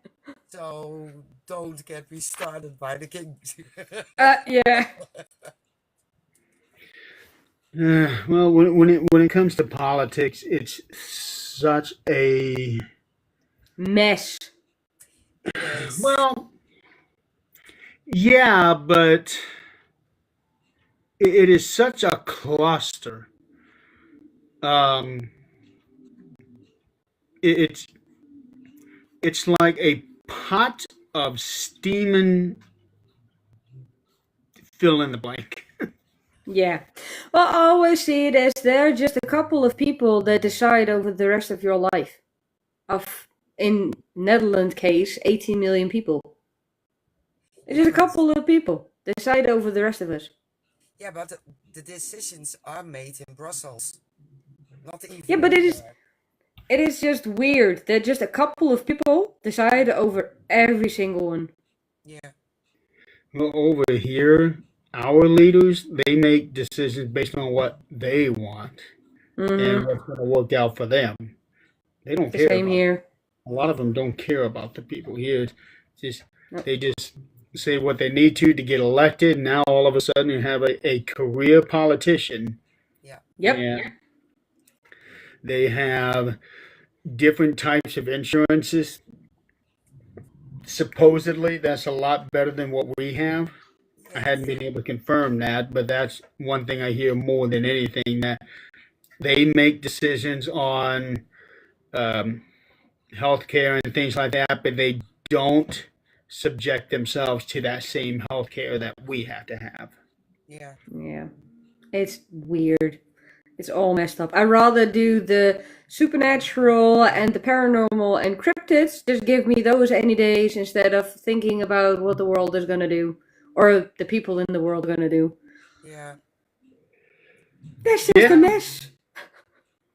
So don't get me started by the king. Yeah. Well, when it comes to politics, it's such a Mess. It is. well, yeah, but it is such a cluster. Um, it's like a pot of steaming fill in the blank. Yeah. Well, I always see it as they're just a couple of people that decide over the rest of your life. Of, in Netherlands case, 18 million people. It's Yeah, just a but couple of people decide over the rest of us. yeah, but the decisions are made in Brussels, not Yeah, even but here. it is just weird that just a couple of people decide over every single one. Yeah, Well, over here, our leaders they make decisions based on what they want and Mm-hmm. what's going to work out for them. They don't The care same about. here. A lot of them don't care about the people here. Just No. they just say what they need to get elected. Now all of a sudden you have a career politician, yeah, Yep. and they have different types of insurances. Supposedly, that's a lot better than what we have. I hadn't yes, been able to confirm that, but that's one thing I hear more than anything that they make decisions on um, healthcare and things like that, but they don't subject themselves to that same healthcare that we have to have. yeah, Yeah. It's weird. It's all messed up. I'd rather do the supernatural and the paranormal and cryptids. Just give me those any days instead of thinking about what the world is gonna do or the people in the world are gonna do. yeah, That's just a Yeah, mess.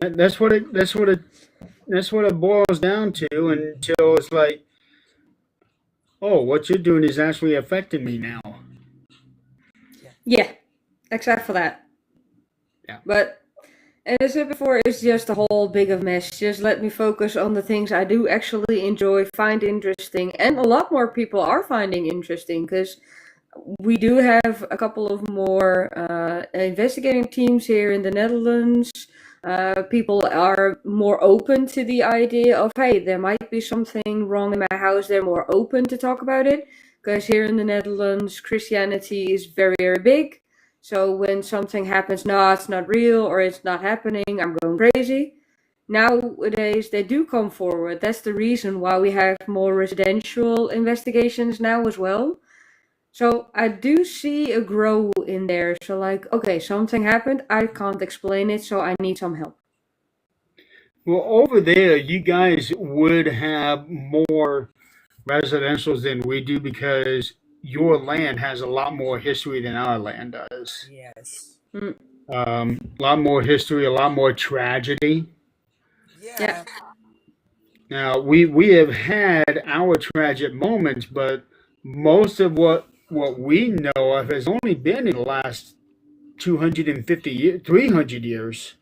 that's what it boils down to until it's like, oh, what you're doing is actually affecting me now. yeah, Yeah, except for that. Yeah. But as I said before, it's just a whole big of mess. Just let me focus on the things I do actually enjoy, find interesting, and a lot more people are finding interesting because we do have a couple of more investigating teams here in the Netherlands. People are more open to the idea of, hey, there might be something wrong in my house. They're more open to talk about it because here in the Netherlands, Christianity is very, very big. So when something happens, no, it's not real or it's not happening, I'm going crazy. Nowadays, they do come forward. That's the reason why we have more residential investigations now as well. So I do see a grow in there. So like, okay, something happened. I can't explain it, so I need some help. Well, over there, you guys would have more residentials than we do because your land has a lot more history than our land does. yes, Mm, A lot more history, a lot more tragedy. yeah, yeah, Now we have had our tragic moments, but most of what we know of has only been in the last 250 years, 300 years.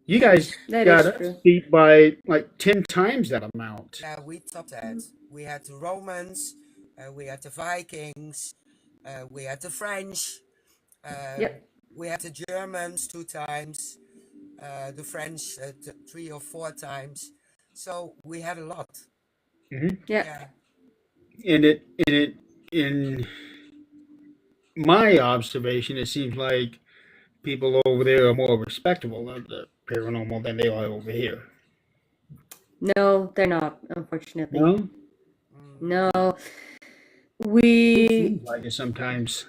You yeah, guys that got is us true. beat by like 10 times that amount. yeah. We topped that. We had the Romans, we had the Vikings, we had the French, uh, Yep, we had the Germans 2 times, the French 3 or 4 times. So we had a lot. Hmm. yep. Yeah, In my observation, it seems like people over there are more respectable of the paranormal than they are over here. No, they're not, unfortunately. No, No, no, it we. seems like it sometimes.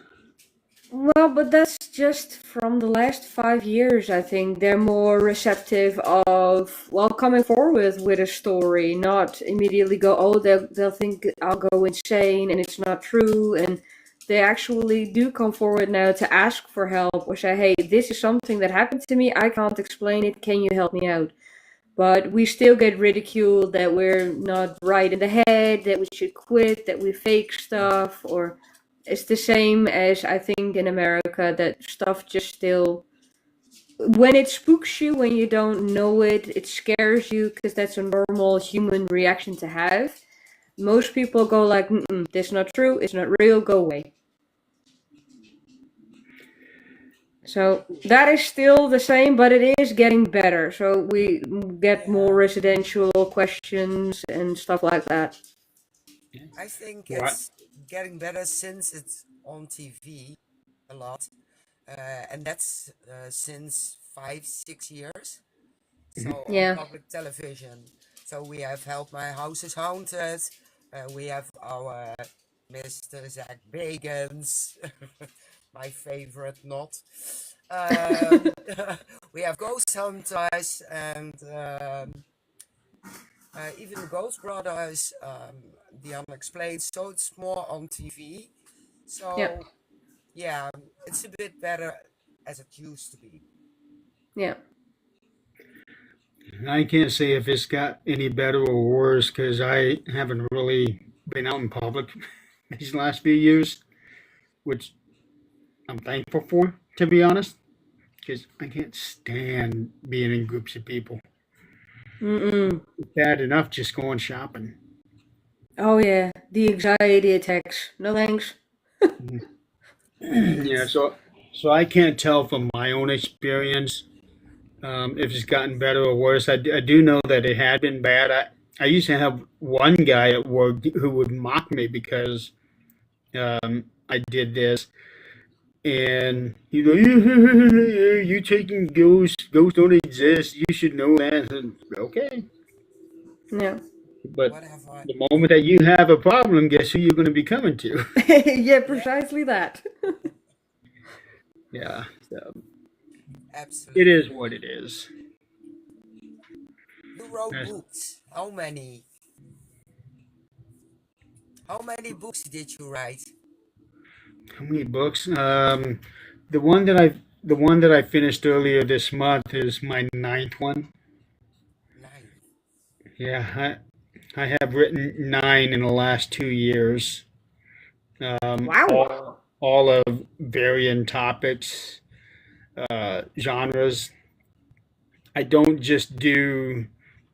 Well, but that's just from the last 5 years, I think. They're more receptive of, well, coming forward with a story, not immediately go, oh, they'll think I'll go insane and it's not true. And they actually do come forward now to ask for help or say, hey, this is something that happened to me. I can't explain it. Can you help me out? But we still get ridiculed that we're not right in the head, that we should quit, that we fake stuff, or it's the same as I think in America that stuff just still when it spooks you when you don't know it, it scares you because that's a normal human reaction to have. Most people go like, "This is not true, it's not real, go away." So that is still the same, but it is getting better. So we get more Yeah, residential questions and stuff like that. I think Right. it's getting better since it's on TV a lot, and that's since 5, 6 years. So on Yeah. public television. So we have Help My House is Haunted. We have our Mr. Zach Bagans, my favorite, not. Um, we have Ghost Hunters and even the Ghost Brothers, The Unexplained. So it's more on TV. Yeah. So yeah, it's a bit better as it used to be. Yeah. I can't say if it's got any better or worse because I haven't really been out in public these last few years, which I'm thankful for, to be honest, because I can't stand being in groups of people. Mm-mm. It's bad enough just going shopping. Oh yeah, the anxiety attacks. No thanks. Right. Yeah, so I can't tell from my own experience if it's gotten better or worse. I do know that it had been bad. I used to have one guy at work who would mock me because I did this, and he'd go, "You taking ghosts? Ghosts don't exist. You should know that." And, okay, Yeah. but Whatever. the moment that you have a problem, guess who you're going to be coming to? Yeah, Yeah, precisely that. Yeah, so it is absolutely. what it is. You wrote That's books. How many? How many books did you write? how many books? The one that I finished earlier this month is my ninth one. 9. Yeah, I have written nine in the last 2 years. Wow. All of varying topics, genres. I don't just do,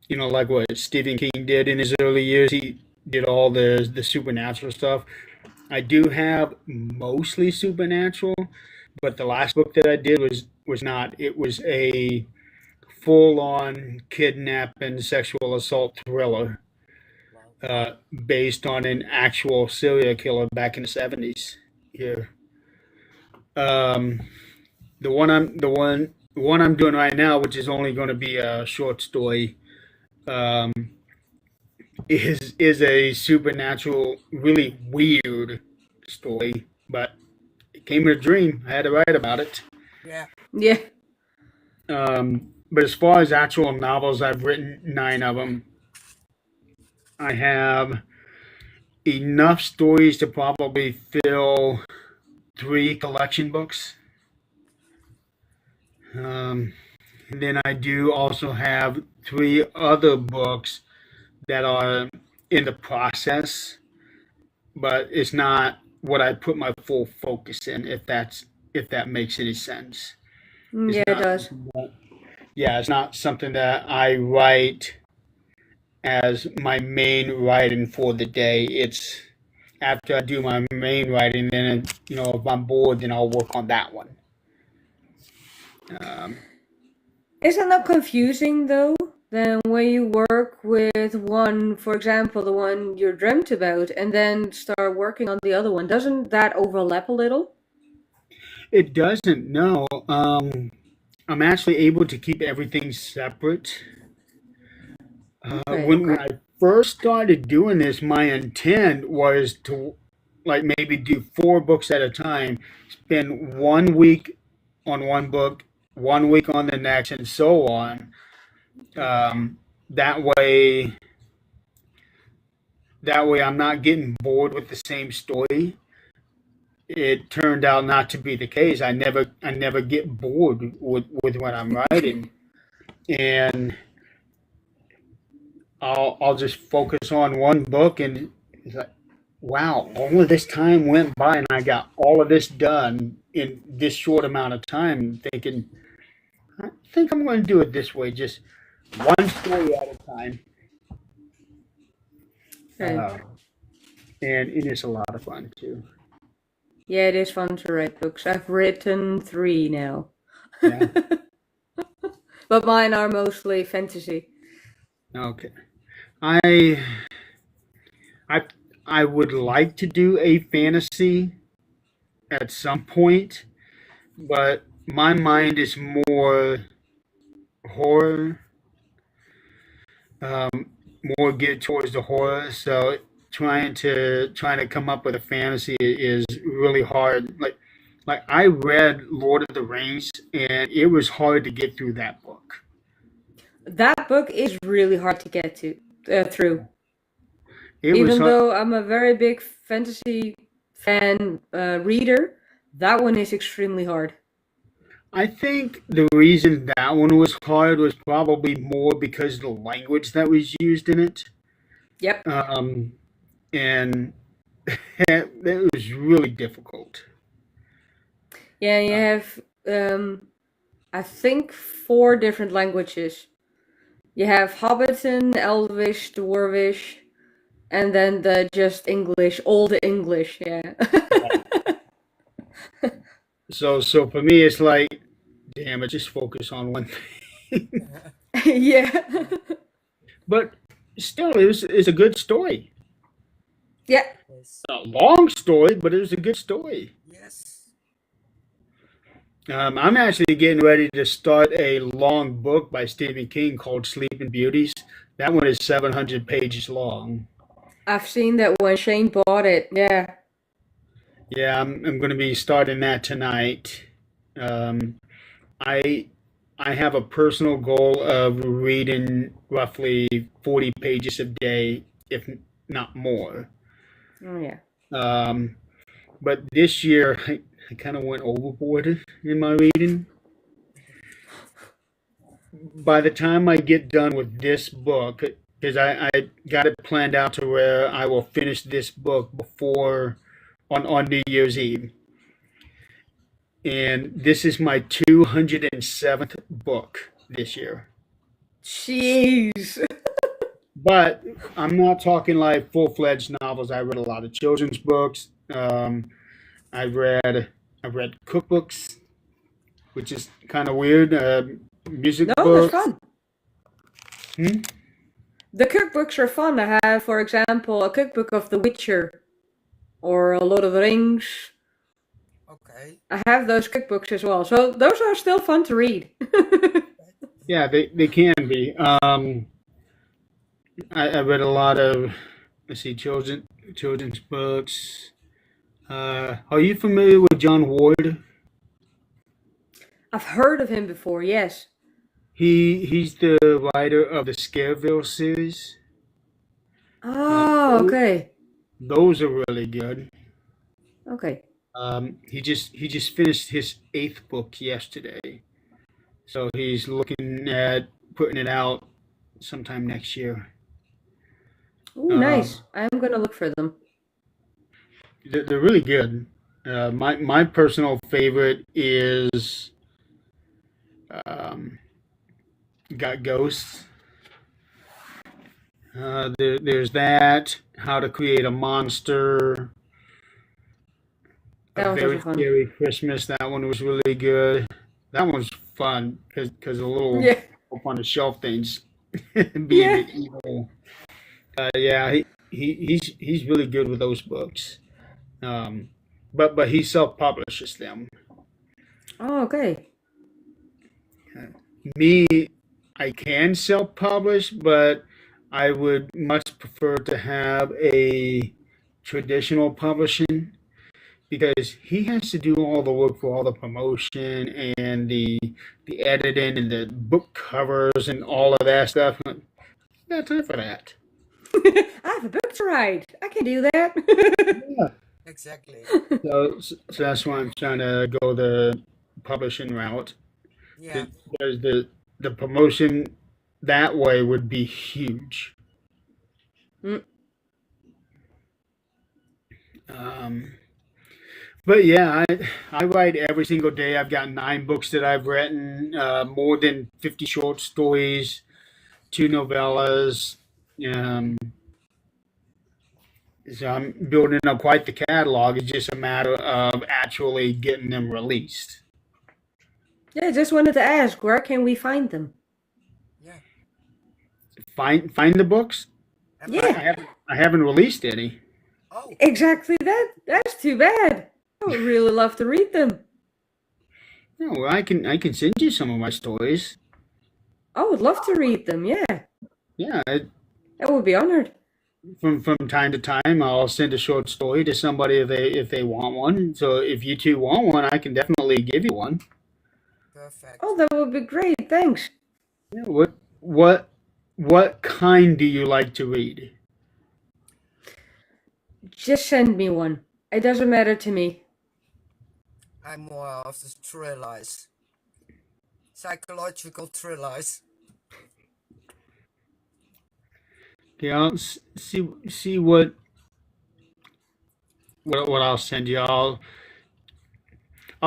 like what Stephen King did in his early years. He did all the supernatural stuff. I do have mostly supernatural, but the last book that I did was not. It was a full-on kidnap and sexual assault thriller Wow. based on an actual serial killer back in the 70s. Here, um, the one I'm doing right now, which is only going to be a short story, um, is a supernatural, really weird story, but it came in a dream. I had to write about it. Yeah. Yeah. But as far as actual novels, I've written nine of them. I have enough stories to probably fill three collection books. Um, and then I do also have three other books that are in the process, but it's not what I put my full focus in. If that makes any sense, it's Yeah, it not. does. Yeah, it's not something that I write as my main writing for the day. It's after I do my main writing, then if I'm bored, then I'll work on that one. Um, Is that not confusing though? Then when you work with one, for example, the one you dreamt about, and then start working on the other one, doesn't that overlap a little? it doesn't. No, I'm actually able to keep everything separate. Okay, When okay. I first started doing this, my intent was to like maybe do four books at a time, spend 1 week on one book, 1 week on the next, and so on. Um, that way, I'm not getting bored with the same story. It turned out not to be the case. I never get bored with what I'm writing, and I'll just focus on one book, and it's like, wow, all of this time went by, and I got all of this done in this short amount of time. Thinking, I think I'm going to do it this way, just one story at a time, Okay. uh, and it is a lot of fun too. Yeah, it is fun to write books. I've written 3 now. Yeah. But mine are mostly fantasy. Okay. I I I would like to do a fantasy at some point, but my mind is more horror, um, more geared towards the horror. So trying to come up with a fantasy is really hard. Like I read Lord of the Rings, and it was hard to get through that book. That book is really hard to get through. It was Even hard. though I'm a very big fantasy fan reader, that one is extremely hard. I think the reason that one was hard was probably more because of the language that was used in it. Yep. Um, and it was really difficult. Yeah, you have, I think, 4 different languages. You have Hobbiton, Elvish, Dwarvish, and then the just English, Old English, yeah. So for me, it's like, damn it, just focus on one thing. Yeah. But still, it's a good story. Yeah. Yes. A long story, but it was a good story. Yes. I'm actually getting ready to start a long book by Stephen King called Sleeping Beauties. That one is 700 pages long. I've seen that when Shane bought it, yeah. Yeah, I'm going to be starting that tonight. Um, I I have a personal goal of reading roughly 40 pages a day, if not more. Oh, yeah. Um, but this year, I kind of went overboard in my reading. By the time I get done with this book, because I got it planned out to where I will finish this book before on New Year's Eve. And this is my 207th book this year. Jeez. But I'm not talking like full-fledged novels. I read a lot of children's books. I read cookbooks, which is kind of weird. Music No, that's books. fun. Hmm? The cookbooks are fun. I have, for example, a cookbook of The Witcher or A Lord of the Rings. Okay. I have those cookbooks as well. So those are still fun to read. Yeah, they can be. I read a lot of, let's see, children's books. Are you familiar with John Ward? I've heard of him before, yes. He's the writer of the Scareville series. Oh, Those, okay. those are really good. Okay. He just finished his 8th book yesterday, so he's looking at putting it out sometime next year. Ooh, Um, nice. I'm gonna look for them. they're really good. My personal favorite is um, Got Ghosts. There's that. How to Create a Monster. A That one's also Very fun. Scary Christmas. That one was really good. That one's fun because a little Yeah. up on the shelf things being Yeah. the evil. Yeah, he's really good with those books. Um, but he self publishes them. Oh, okay. Me, I can self publish, but I would much prefer to have a traditional publishing because he has to do all the work for all the promotion and the editing and the book covers and all of that stuff. I got time for that. I have a book to write. I can do that. Yeah. Exactly. So that's why I'm trying to go the publishing route Yeah. because the promotion that way would be huge. Mm. Um, but yeah, I write every single day. I've got 9 books that I've written, more than 50 short stories, 2 novellas. Um, So I'm building up quite the catalog. It's just a matter of actually getting them released. Yeah, just wanted to ask, where can we find them? Yeah. Find the books. And I, I Yeah, my haven't I haven't released any. oh, exactly that. That's too bad. I would really love to read them. No, I can send you some of my stories. I would love to read them, yeah. Yeah, I would be honored. from time to time, I'll send a short story to somebody if they want one. So if you two want one, I can definitely give you one. perfect. Oh, that would be great, thanks. Yeah, what kind do you like to read? Just send me one. It doesn't matter to me. I'm more of the thrillers, psychological thrillers. Okay, I'll see what I'll send you. I'll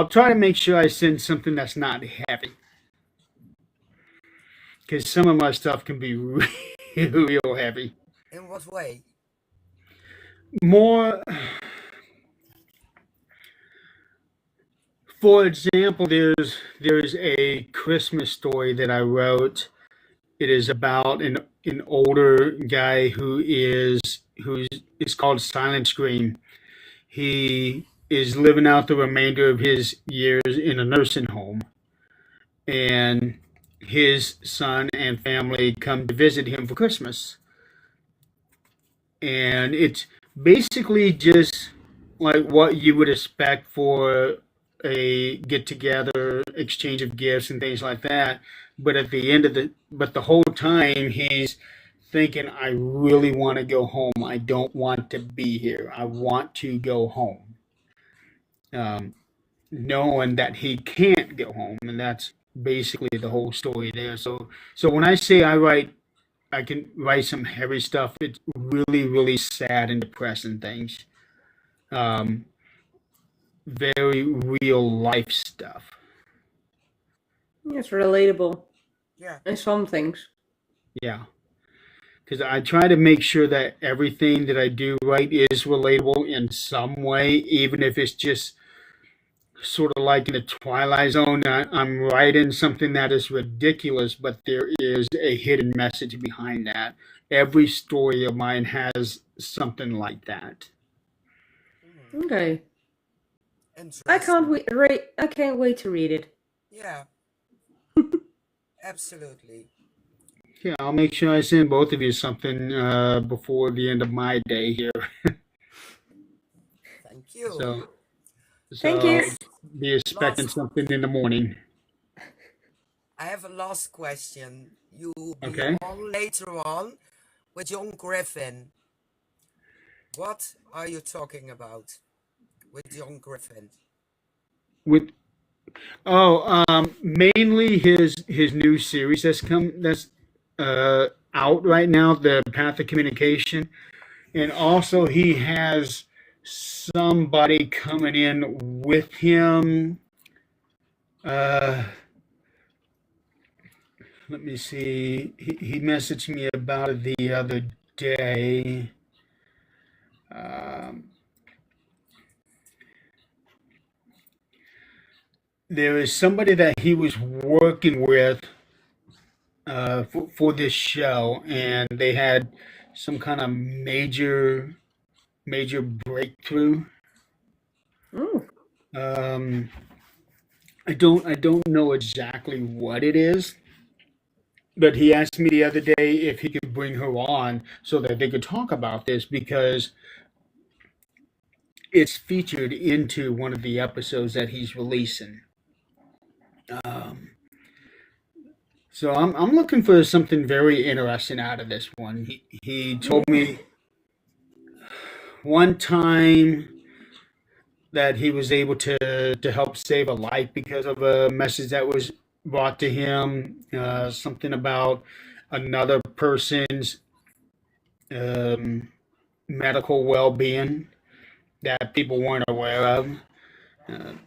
try to make sure I send something that's not heavy, because some of my stuff can be real heavy. In what way? More, for example, there's a Christmas story that I wrote. It is about an older guy who's it's called Silent Scream. He is living out the remainder of his years in a nursing home, and his son and family come to visit him for Christmas. And it's basically just like what you would expect for a get together, exchange of gifts and things like that. But at the end of the whole time he's thinking, I really want to go home. I don't want to be here. I want to go home. Um, Knowing that he can't go home, and that's basically the whole story there. So when I say I can write some heavy stuff. It's really, really sad and depressing things. Um, Very real life stuff. It's relatable. Yeah. And some things. Yeah. Because I try to make sure that everything that I do write is relatable in some way, even if it's just sort of like in the Twilight Zone. I'm writing something that is ridiculous, but there is a hidden message behind that. Every story of mine has something like that. Hmm. Okay. Interesting. I can't wait to read it. Yeah, absolutely. Yeah, I'll make sure I send both of you something before the end of my day here. Thank you. So, Thank you. so be expecting Last, something in the morning. I have a last question. You'll be Okay. on later on with John Griffin. What are you talking about with John Griffin? With mainly his new series that's out right now, the Path of Communication, and also he has somebody coming in with him. Uh, Let me see. He messaged me about it the other day. Um, there is somebody that he was working with for this show, and they had some kind of major breakthrough. Oh, Um, I don't know exactly what it is, but he asked me the other day if he could bring her on so that they could talk about this because it's featured into one of the episodes that he's releasing. Um, so I'm looking for something very interesting out of this one. He told yeah. me one time that he was able to help save a life because of a message that was brought to him. Something about another person's um, medical well-being that people weren't aware of.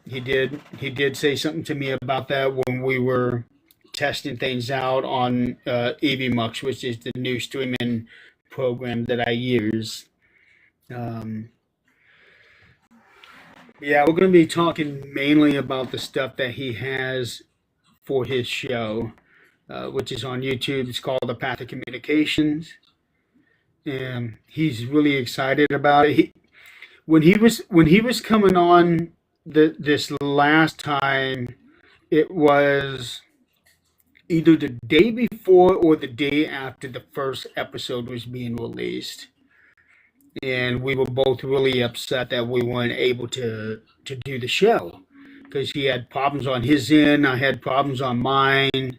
He did say something to me about that when we were testing things out on EVMux, which is the new streaming program that I use. Um, yeah, we're going to be talking mainly about the stuff that he has for his show, which is on YouTube. It's called The Path of Communications, and he's really excited about it. When he was coming on this last time, it was either the day before or the day after the first episode was being released, and we were both really upset that we weren't able to do the show because he had problems on his end, I had problems on mine.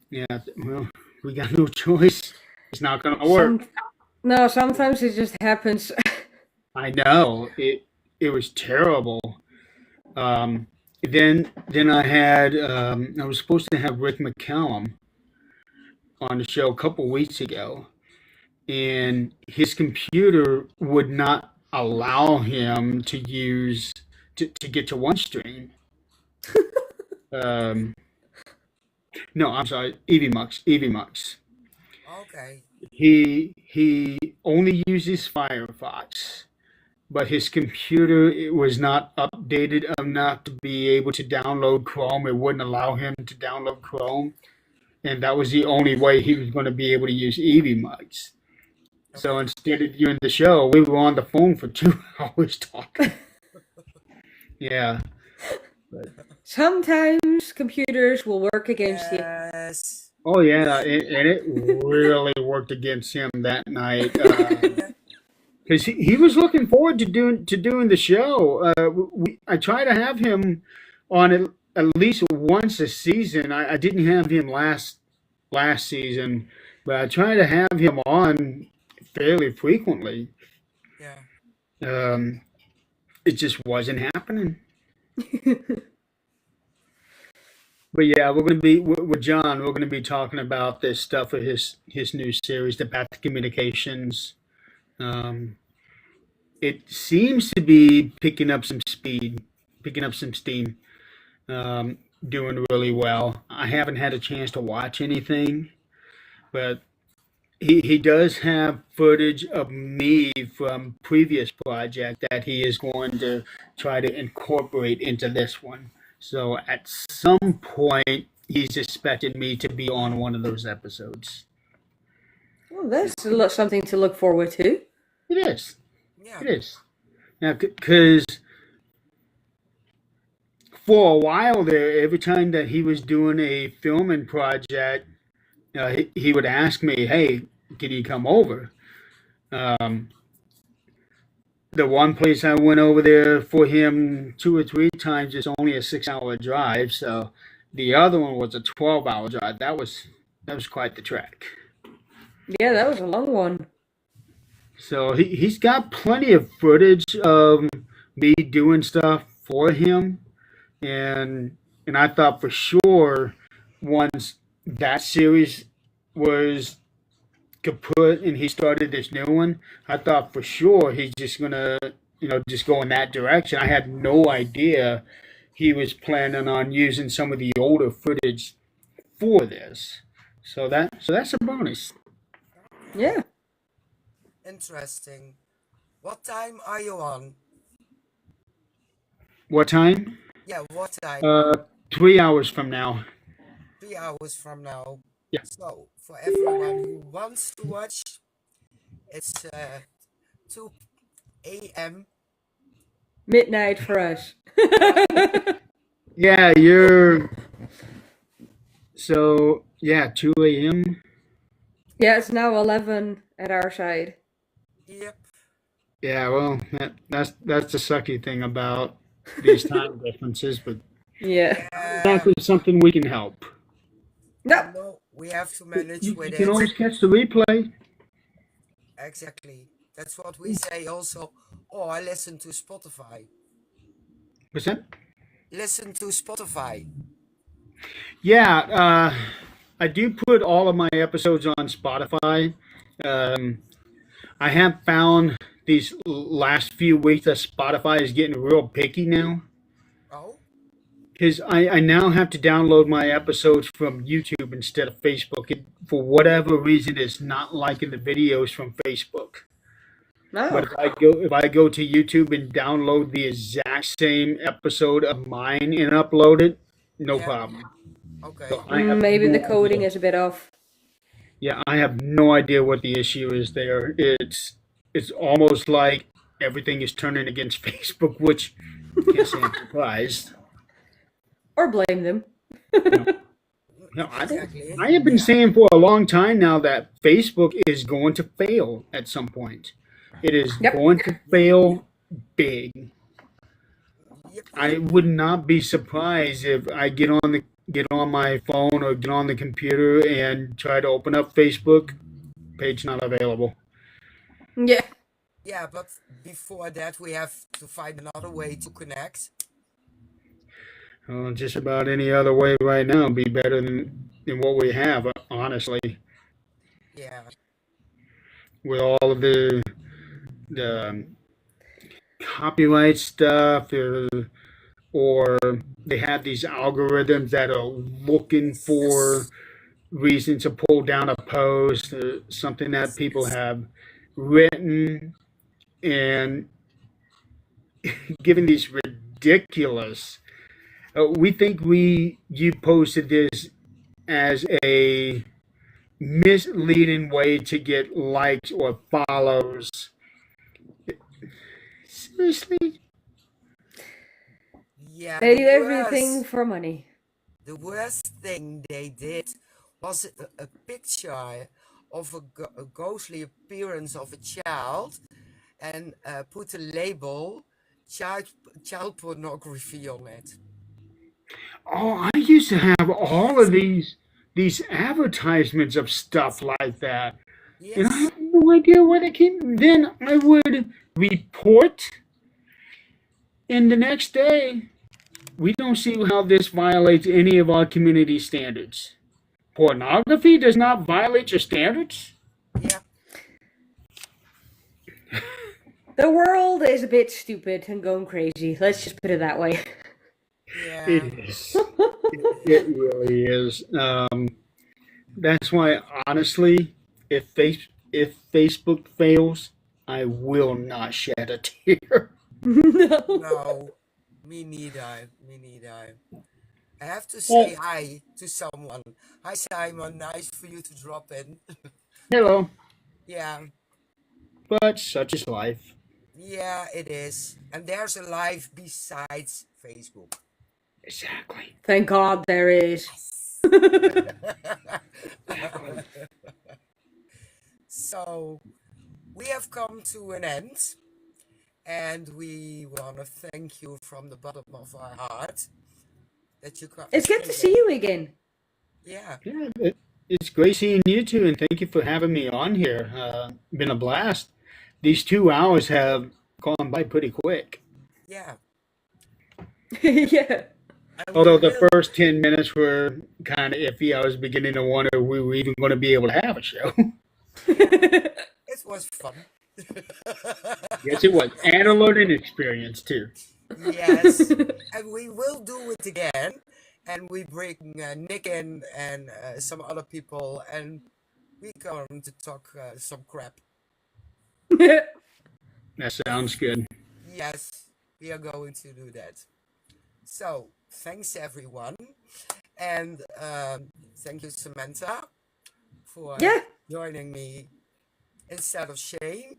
Yeah, well, we got no choice. It's not going to work. No, sometimes it just happens. I know it was terrible. Um, then I was supposed to have Rick McCallum on the show a couple weeks ago, and his computer would not allow him to get to OneStream. Um, no, I'm sorry, EVMux. Okay. He only uses Firefox, but his computer it was not updated enough to be able to download Chrome. It wouldn't allow him to download Chrome, and that was the only way he was going to be able to use EVMux. So Okay. instead of doing the show, we were on the phone for 2 hours talking. Yeah. But, Sometimes computers will work against you. Yes. oh yeah, and it really worked against him that night. Because he was looking forward to doing the show. I try to have him on at least once a season. I didn't have him last season, but I try to have him on fairly frequently. Yeah. Um, it just wasn't happening. But yeah, we're going to be with John. We're going to be talking about this stuff for his new series, The Path to Communications. Um, it seems to be picking up some speed, picking up some steam, doing really well. I haven't had a chance to watch anything, but he does have footage of me from previous project that he is going to try to incorporate into this one. So at some point, he's expected me to be on one of those episodes. Well, that's something to look forward to. It is. Yeah. It is. Now, because for a while there, every time that he was doing a filming project, he would ask me, "Hey, can you come over?" Um, the one place I went over there for him 2 or 3 times is only a 6 hour drive. So the other one was a 12-hour drive. That was quite the trek. Yeah, that was a long one. So he's got plenty of footage of me doing stuff for him, and I thought for sure once that series was kaput and he started this new one, I thought for sure he's just gonna, just go in that direction. I had no idea he was planning on using some of the older footage for this. So that's a bonus. Okay. Yeah. Interesting. What time are you on? What time? Yeah, what time? 3 hours from now. 3 hours from now. Yeah. So, for everyone who wants to watch, it's 2 a.m. Midnight for us. Yeah, yeah, 2 a.m. Yeah, it's now 11 at our side. Yep. Yeah, well, that's the sucky thing about these time differences, but Yeah. exactly something we can help. No. No, we have to manage You with can it. always catch the replay. Exactly. That's what we say also. Oh, I listen to Spotify. What's that? Listen to Spotify. Yeah, I do put all of my episodes on Spotify. Um, I have found these last few weeks that Spotify is getting real picky now. Oh, Because I now have to download my episodes from YouTube instead of Facebook. For whatever reason, it's not liking the videos from Facebook. But No. if I go to YouTube and download the exact same episode of mine and upload it, no Yeah. problem. So Okay. I have Maybe the no coding idea. is a bit off. Yeah, I have no idea what the issue is there. It's almost like everything is turning against Facebook, which can't say I'm surprised. Or blame them. You know, Exactly. I have been Yeah. saying for a long time now that Facebook is going to fail at some point. It is Yep. going to fail big. Yep. I would not be surprised if I get on my phone or get on the computer and try to open up Facebook, page not available. Yeah. Yeah, but before that, we have to find another way to connect. Just about any other way right now would be better than what we have, honestly, Yeah. with all of the copyright stuff, or they have these algorithms that are looking Yes. for reasons to pull down a post, something that Yes. people Yes. have written, and given these ridiculous. We think you posted this as a misleading way to get likes or follows. Seriously? Yeah. They do everything for money. The worst thing they did was a picture of a ghostly appearance of a child and put a label child child pornography on it. Oh, I used to have all Yes. of these advertisements of stuff like that, and I Yes. have no idea where they came. Then I would report, and the next day we don't see how this violates any of our community standards. Pornography does not violate your standards. Yeah. The world is a bit stupid and going crazy. Let's just put it that way. Yeah. It is. It really is. That's why, honestly, if Facebook fails, I will not shed a tear. No. No. Me neither. Me neither. I have to say Well, hi to someone. Hi Simon, nice for you to drop in. hello, Yeah. but such is life. Yeah, it is. And there's a life besides Facebook. Exactly. Thank God there is. Exactly. So we have come to an end, and we want to thank you from the bottom of our heart that you It's good to came see in. you again. Yeah, Yeah, it's great seeing you too, and thank you for having me on here. Been a blast. These 2 hours have gone by pretty quick. yeah. Yeah. And we Although the will. first 10 minutes were kind of iffy, I was beginning to wonder if we were even going to be able to have a show. It was fun. Yes, it was. And a learning experience too. Yes, and we will do it again. And we bring Nick in and some other people, and we're going to talk some crap. That sounds good. Yes, we are going to do that. So, thanks everyone. And thank you, Samantha, for Yeah. joining me instead of Shane.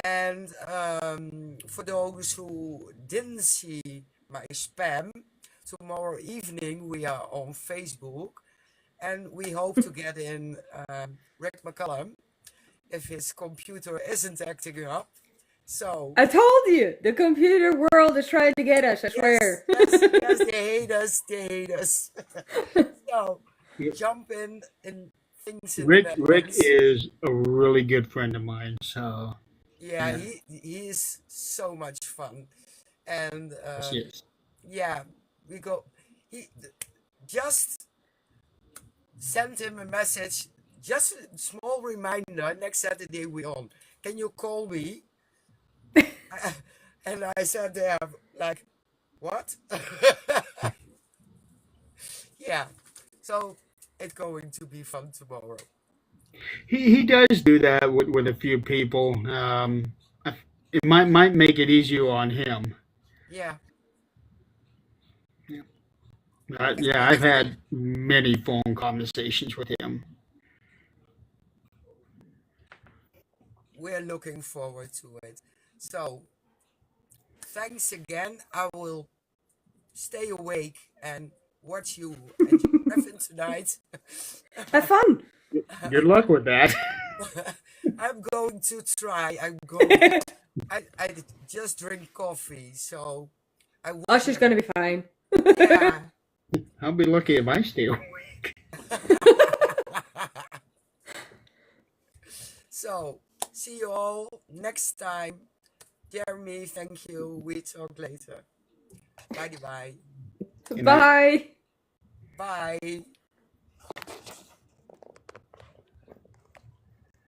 And for those who didn't see my spam, tomorrow evening we are on Facebook. And we hope to get in Rick McCallum if his computer isn't acting up. So, I told you, the computer world is trying to get us, I yes, swear. yes, yes, they hate us, they hate us. So, jump in things in the Rick Netherlands. is a really good friend of mine. So Yeah, yeah, he is so much fun. And yes, yes. yeah, we go. He just sent him a message, just a small reminder. Next Saturday we on. Can you call me? And I said there like, what? Yeah. So it's going to be fun tomorrow. He does do that with a few people. it might make it easier on him. Yeah. Yeah, I've had many phone conversations with him. We're looking forward to it. So, thanks again. I will stay awake and watch you and Griffin tonight. Have fun. Good luck with that. I'm going to try. I'm going. I just drink coffee, so I Us is wouldn't. gonna be fine. Yeah. I'll be lucky if I stay awake. So, see you all next time. Jeremy, thank you. We talk later. Bye bye. Good night. Bye. Bye.